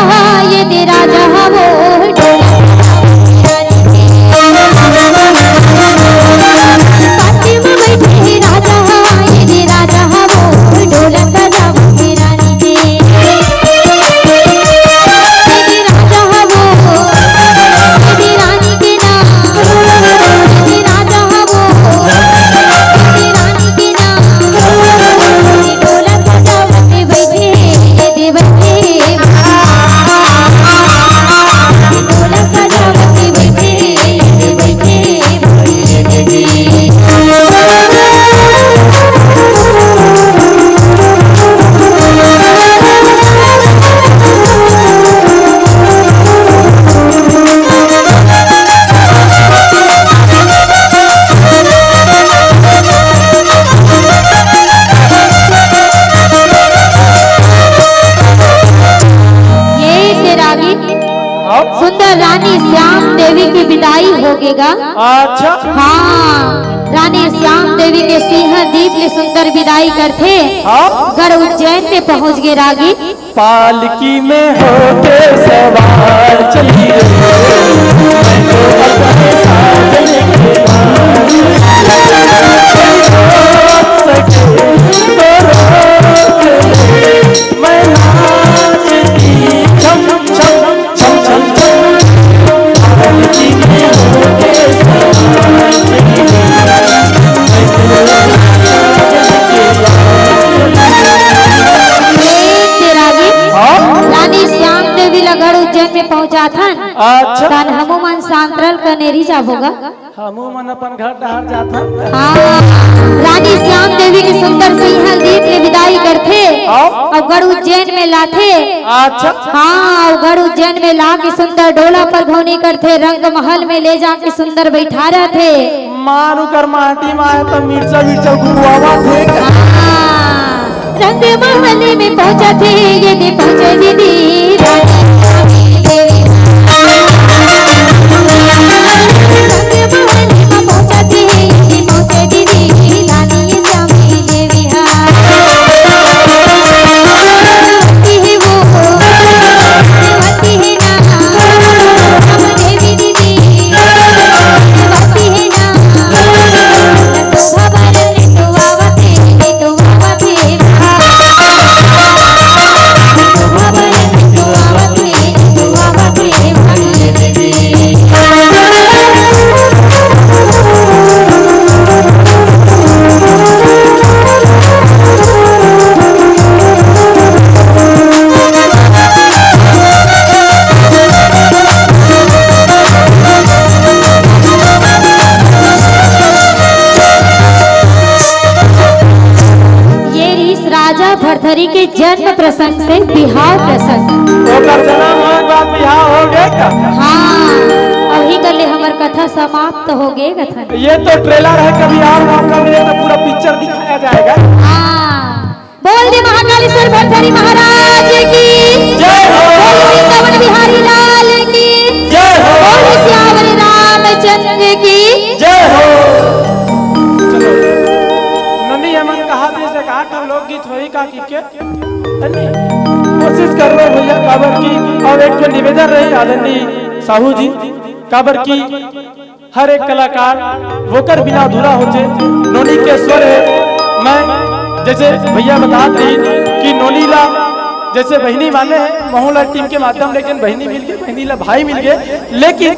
S3: ये दे राजा वो डोला पत्ती में बैठे हैं राजा, ये दे राजा वो डोला सजावत है रानी के। ये दे राजा वो, ये दे रानी के नाम, ये दे राजा वो, ये दे रानी के नाम, ये डोला सजावत है बैठे, ये दे बैठे, ये डोला सजावत है बैठे, ये दे बैठे। सुंदर रानी श्याम देवी की विदाई होगेगा।
S2: अच्छा
S3: हाँ रानी श्याम देवी के सिंह दीप ले सुंदर विदाई करते घर उज्जैन में पहुंच गए रागी।
S2: पालकी में होके सवार चली रे, मैं तो अपने साजन के मैं नाचती छम छम छम छम छम। पालकी में होके सवार चली रे, मैं तो
S3: रानी श्याम देवी लगड़ उज्जैन में पहुंचा था।
S2: अच्छा
S3: तन हमू मन सांतरल कनेरी जाबोगा।
S2: हमू मन अपन घर डहर जाता।
S3: हाँ रानी श्याम देवी के सुंदर सिंह दीप ले विदाई करते और गढ़ उज्जैन में लाते।
S2: अच्छा
S3: हाँ गढ़ उज्जैन में ला के सुंदर डोला पर घोनी करते, रंग महल में ले जाके सुंदर बैठा रहते।
S2: मारू कर माटी माए तो मिर्चा मिर्चा गुरुआवा थे।
S3: रंग महल में पहुंचा थे, ये दे पहुंचे दीदी रानी देवी। रंग महल में पहुंचा थे, ये दे पहुंचे दीदी रानी श्यामी देवी। वती है वो, वती है ना हम देवी दीदी, वती है ना शोभा बरन तो आवते, तो आवते भरथरी के जन्म प्रसंग से बिहार प्रसंग
S2: ओकर जन्म होए बाद बियाह हो गए का।
S3: हाँ अभी कल हमर कथा समाप्त हो गए कथन।
S2: ये तो ट्रेलर है, कभी और मौका मिले तो पूरा पिक्चर दिखाया जाएगा।
S3: हाँ बोल दे महाकालेश्वर भरथरी महाराज की
S2: जय हो,
S3: बोल वृंदावन बिहारी लाल की
S2: जय हो,
S3: बोल श्यावर रामचंद्र की
S2: जय हो। चलो ननी हमन कहा जैसे कहा हम लोकगीत होई का की के कोशिश कर रहे भैया काबर की। और एक जो निवेदन रहे आदरणीय साहू जी काबर की, हर एक कलाकार वोकर बिना अधूरा होते। नोनी के स्वर है, मैं जैसे भैया बताते हैं कि नोनी ला जैसे बहनी माने हैं मोहल्ला टीम के माध्यम, लेकिन बहनी मिल गई, बहनी ला भाई मिल गए, लेकिन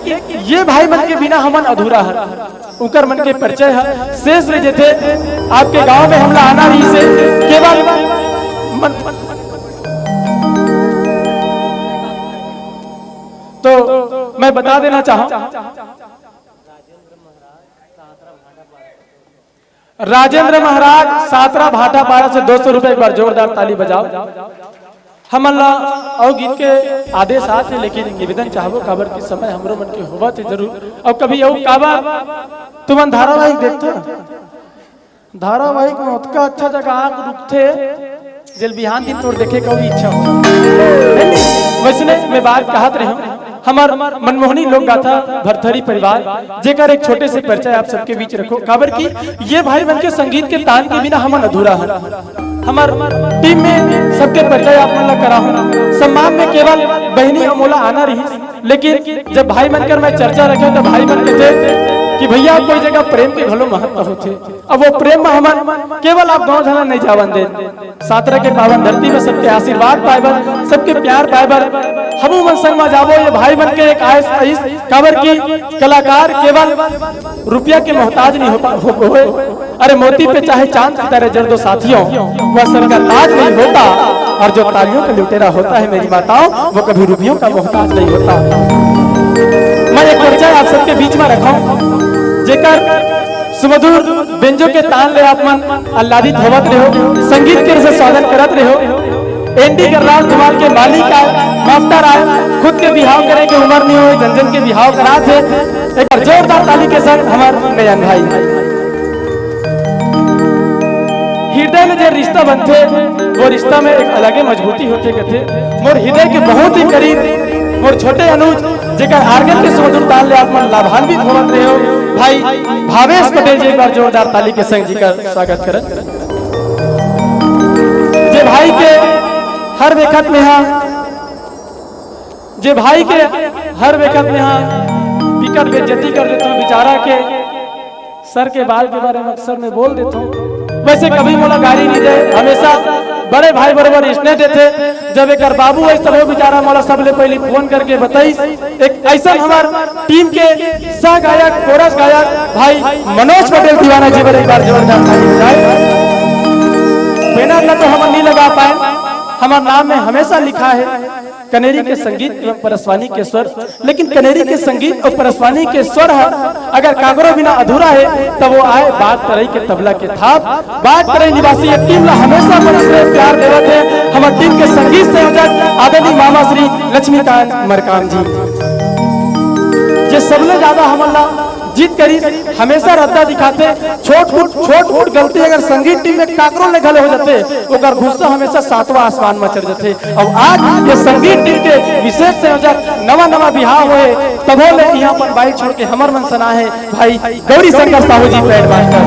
S2: ये भाई मन के बिना हमन अधूरा है। उनकर मन के परिचय है शेष रह जेते आपके गांव में हमला आना रही से केवल मन तो मैं बता देना चाहूं राजेंद्र महाराज सातरा भाटा पारा से 200 रुपए एक बार जोरदार ताली बजाओ। हम अल्लाह और गीत के आदेश आते, लेकिन निवेदन चाहबो काबर के समय हमरो मन के होवा थे जरूर। और कभी यू काबर तुमन धारावाहिक देखते, धारावाहिक में उतका अच्छा जगह आंख रुकते जल बिहान दिन तोड़ देखे कभी इच्छा हो। वैसे मैं बात कहत रही हूँ हमार मनमोहनी लोक गाथा भरथरी परिवार जेकर एक छोटे से परिचय आप सबके बीच रखो काबर की ये भाई बन के संगीत के तान के बिना हमन अधूरा है। हमार टीम में सबके परिचय आप मन ला करा हूं। सम्मान में केवल बहनी अमोला आना रही, लेकिन जब भाई बनकर मैं चर्चा रखे तो भाई बन के थे कि भैया कोई जगह प्रेम के घलो महत्व होते। अब वो प्रेम में हमन केवल आप गांव झला नहीं जावन दे, सातरा के पावन धरती में सबके आशीर्वाद पाएबर, सबके प्यार पाएबर हमू मन संग में जाबो। ये भाई बन के एक आयस काबर की कलाकार केवल रुपया के मोहताज नहीं होए। अरे मोती पे चाहे चांद की तरह जड़ दो साथियों, वह सर का ताज नहीं होता, और जो तालियों का लुटेरा होता है मेरी माताओं वो कभी रुपयों का मोहताज नहीं होता। मैं एक परिचय आप सबके बीच में रखा जेकर सुमधुर बेंजो के तान ले आप मन आह्लादित होवत रहो, संगीत के से स्वागत करत रहो। एनडी गरराज धुमाल के मालिक आए मास्टर आए, खुद के बिहाव करे के उम्र नहीं हुई, जन के बिहाव करा थे। एक जोरदार ताली के साथ हमारे नयन भाई। हृदय में जो रिश्ता बनते वो रिश्ता में एक अलग ही मजबूती होते कहते। मोर हृदय के बहुत ही करीब मोर छोटे अनुज जेकर आर्गन के सुमधुर ताल ले आप मन लाभान्वित होवत रहे हो भाई भावेश पटेल जी, एक बार जोरदार ताली के संग जी का स्वागत करत। जे भाई के हर वक्त में जे भाई के हर वक्त में पिकर बेइज्जती कर देते हो, बेचारा के सर के बाल के बारे में अक्सर में बोल देता हूँ। वैसे कभी मोला गाली नहीं दे, हमेशा बड़े भाई बराबर स्नेह देते। जब एक बाबू है तब वो बेचारा मोला सबले पहले फोन करके बताई। एक ऐसा हमार टीम के सह गायक कोरस गायक भाई मनोज पटेल दीवाना जी पर एक बार जोरदार ताली बजाए। बैनर ना तो हम नहीं लगा पाए, हमारे नाम में हमेशा लिखा है कनेरी के संगीत एवं परसवानी के स्वर, लेकिन कनेरी के संगीत और परसवानी के स्वर है अगर कागरो बिना अधूरा है तब वो आए बात करई के तबला के थाप। बात करई निवासी एक टीम ला हमेशा मन से प्यार देवत है। हमारे टीम के संगीत संयोजक आदरणीय मामा श्री लक्ष्मीकांत मरकाम जी, जे सबले ज्यादा हमला जीत करी हमेशा रद्दा दिखाते। छोट गलती अगर संगीत टीम में काकरों ने गले हो जाते ओकर गुस्सा हमेशा सातवां आसमान में चढ़ जाते। अब आज ये संगीत टीम के विशेष संयोजक नवा बिहार हुए तबो ले यहाँ पर बाइक छोड़ के हमर मन सना है भाई गौरी शंकर साहू जी पैड मास्टर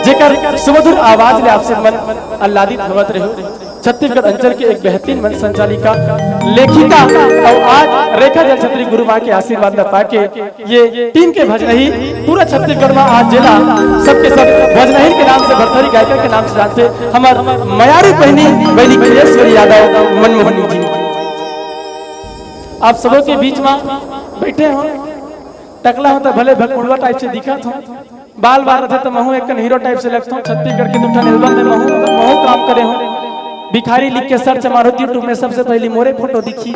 S2: जेकर सुमधुर आवाज ले आपसे मन आह्लादित होवत रहो। छत्तीसगढ़ अंचल के एक बेहतरीन मंच संचालिका लेखिका और आज रेखा जल छत्री गुरु माँ के आशीर्वाद पाके ये टीम के भजनही पूरा छत्तीसगढ़ में आज जिला सबके सब भजनही के नाम से भरथरी गायिका के नाम से जानते। हमार मयारी बहनी खिलेश्वरी यादव मनमोहनी जी आप सबों के बीच में बैठे हो। टकला हो तो भले भगमुड़वा टाइप से दिखा था, बाल रहे तो महू एक हीरो टाइप से लगता हूँ। छत्तीसगढ़ के दूठन एल्बम में महू काम करे हो। भिखारी लिख के सर्च मारो यूट्यूब में सबसे पहली मोरे फोटो दिखी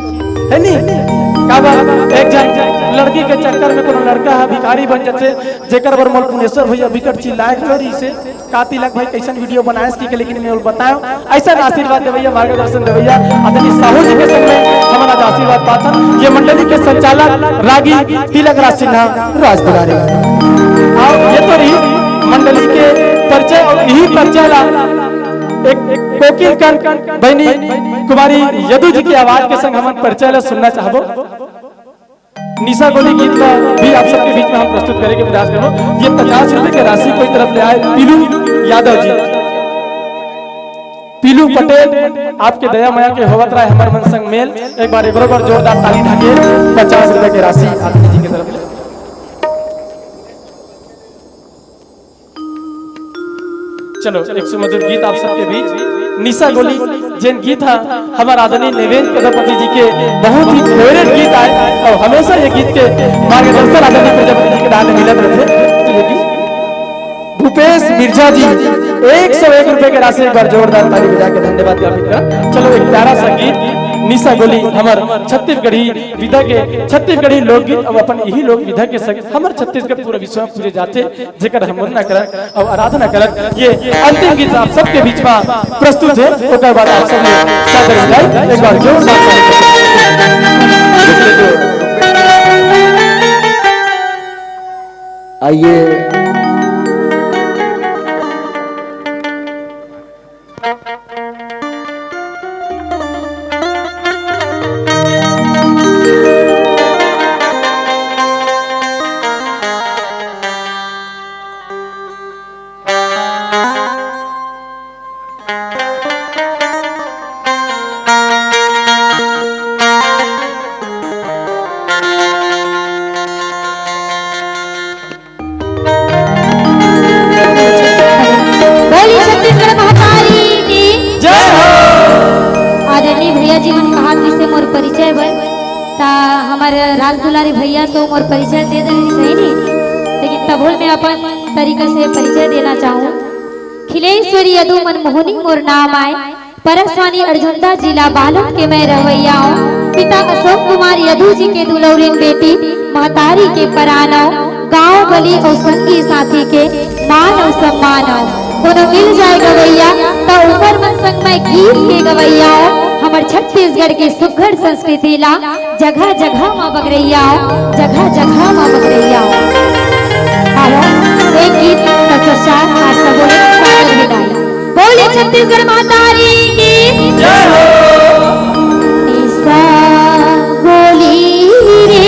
S2: है नी एक जन लड़की के चक्कर में कोनो लड़का है भिखारी बन जाते जेकर बर मोल पुनेश्वर भैया विकट चिल्लाए करी से काती लग भाई कैसन वीडियो बनाए की, लेकिन मैं बतायो ऐसा आशीर्वाद दे भैया मार्गदर्शन दे भैया आदरणीय साहू जी के संग में हमारा आशीर्वाद पातन। ये मंडली के संचालक रागी तिलक राज सिन्हा राजदुलारी और ये तो रही मंडली के परिचय और यही परिचय ला एक कोकिल कण बहनी कुमारी यदु जी की आवाज के संग हम परिचय ला सुनना चाहबो। निशा गोली गीत का भी आप सबके बीच में हम प्रस्तुत करेंगे प्रयास करो। ये 50 रुपए की राशि कोई तरफ ले आए पीलू यादव जी, पीलू पटेल आपके दया माया के होवत राय हमारे मन संग मेल। एक बार बरोबर जोरदार ताली ढाके 50 रुपए की राशि आदमी जी की तरफ ले। चलो एक सुमधुर गीत आप सबके बीच निशा गोली जिन गीत है हमारे आदरणीय निवेद प्रजापति जी के बहुत ही फेवरेट गीत आए और हमेशा ये गीत के मार्गदर्शन आदरणीय प्रजापति जी के दान मिलत रहते। तो ये गीत भूपेश मिर्जा जी 101 रुपए की राशि एक बार जोरदार ताली बजा के धन्यवाद ज्ञापित करा। चलो एक प्यारा सा गीत निशा गोली हमार छत्तीसगढ़ी विधा के छत्तीसगढ़ी लोकगीत और अपन यही लोक विधा के संग हमार छत्तीसगढ़ पूरा विश्व में पूजे जाते जेकर हम वंदना करत और आराधना करत। ये अंतिम गीत आप सबके बीच में प्रस्तुत है। ओकर बाद आप सब सादर विदाई एक बार जोरदार
S1: आइए
S3: तो मोर परिचय दे दे सही नहीं, लेकिन तब मैं अपन तरीका से परिचय देना चाहूँ। खिलेश्वरी यदु मनमोहनी मोर नाम आए, परसवानी अर्जुनदा जिला बालोद के मैं रवैया हूँ। पिता अशोक कुमार यदु जी के दुलौरिन बेटी, महतारी के परानव, गांव गली और संगी साथी के मान और सम्मान। कोनो मिल जाए गवैया तो ऊपर मन संग में गीत के गवैया। हमर छत्तीसगढ़ के सुघड़ संस्कृति ला जगह जगह मां बगरैया, जगह जगह मां बगरैया। आओ एक गीत पश्चात आप सबों सागर विदाई। बोले छत्तीसगढ़ मातारी की जय हो। ऐसा बोली रे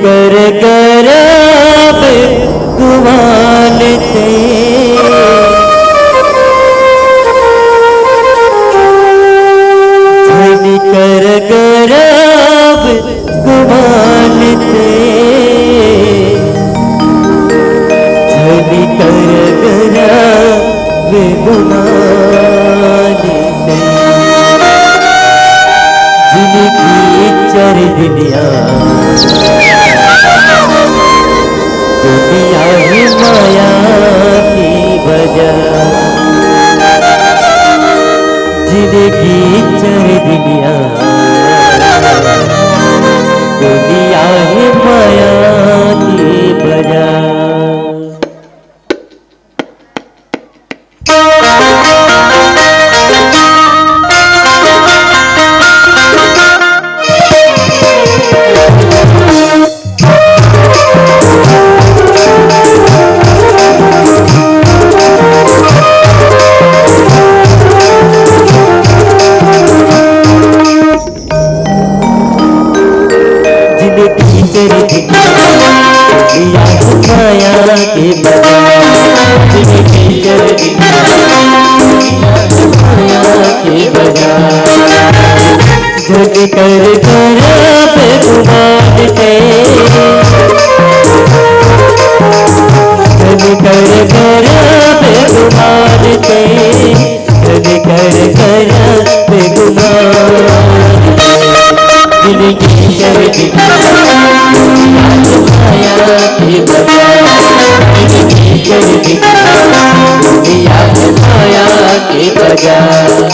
S4: कर गरब गुवालते माया के बाजार जिनकी चरनी माया के बाजार जग कर पे घुमाते जग कर पे घुमाते जग कर पे घुमाते जिनकी चरनी माया के बाजार जिनकी चरनी माया के बाजार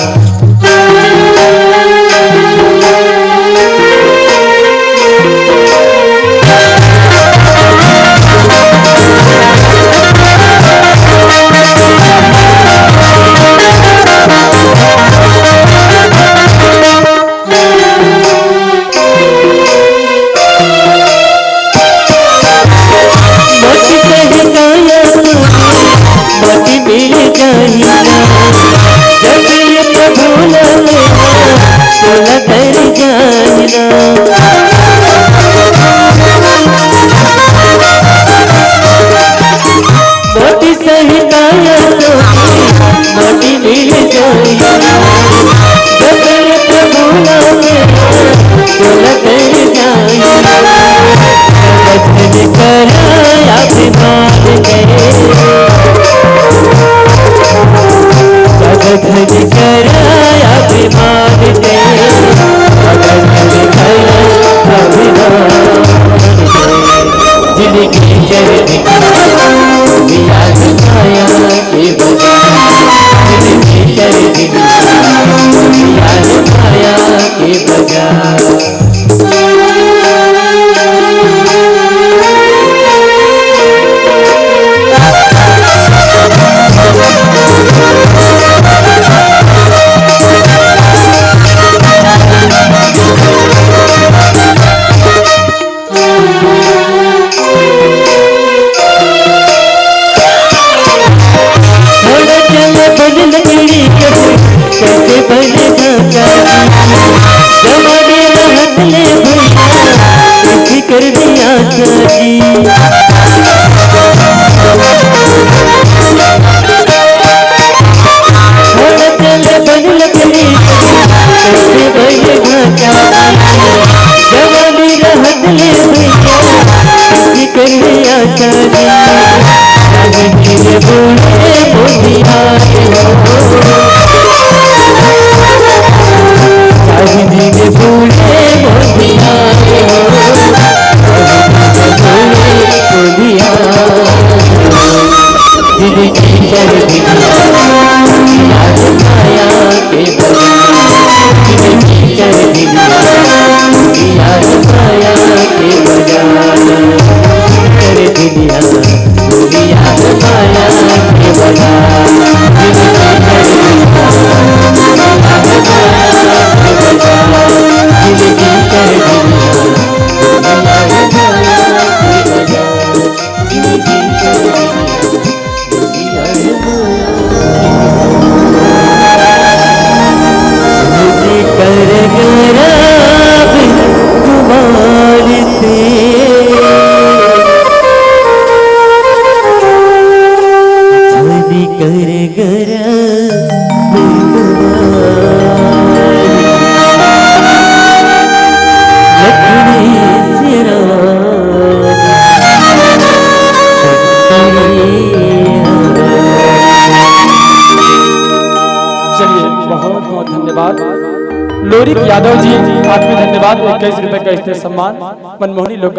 S2: लोरिक यादव जी, आपके धन्यवाद। 21 रुपए का स्थिर सम्मान मनमोहनी लोग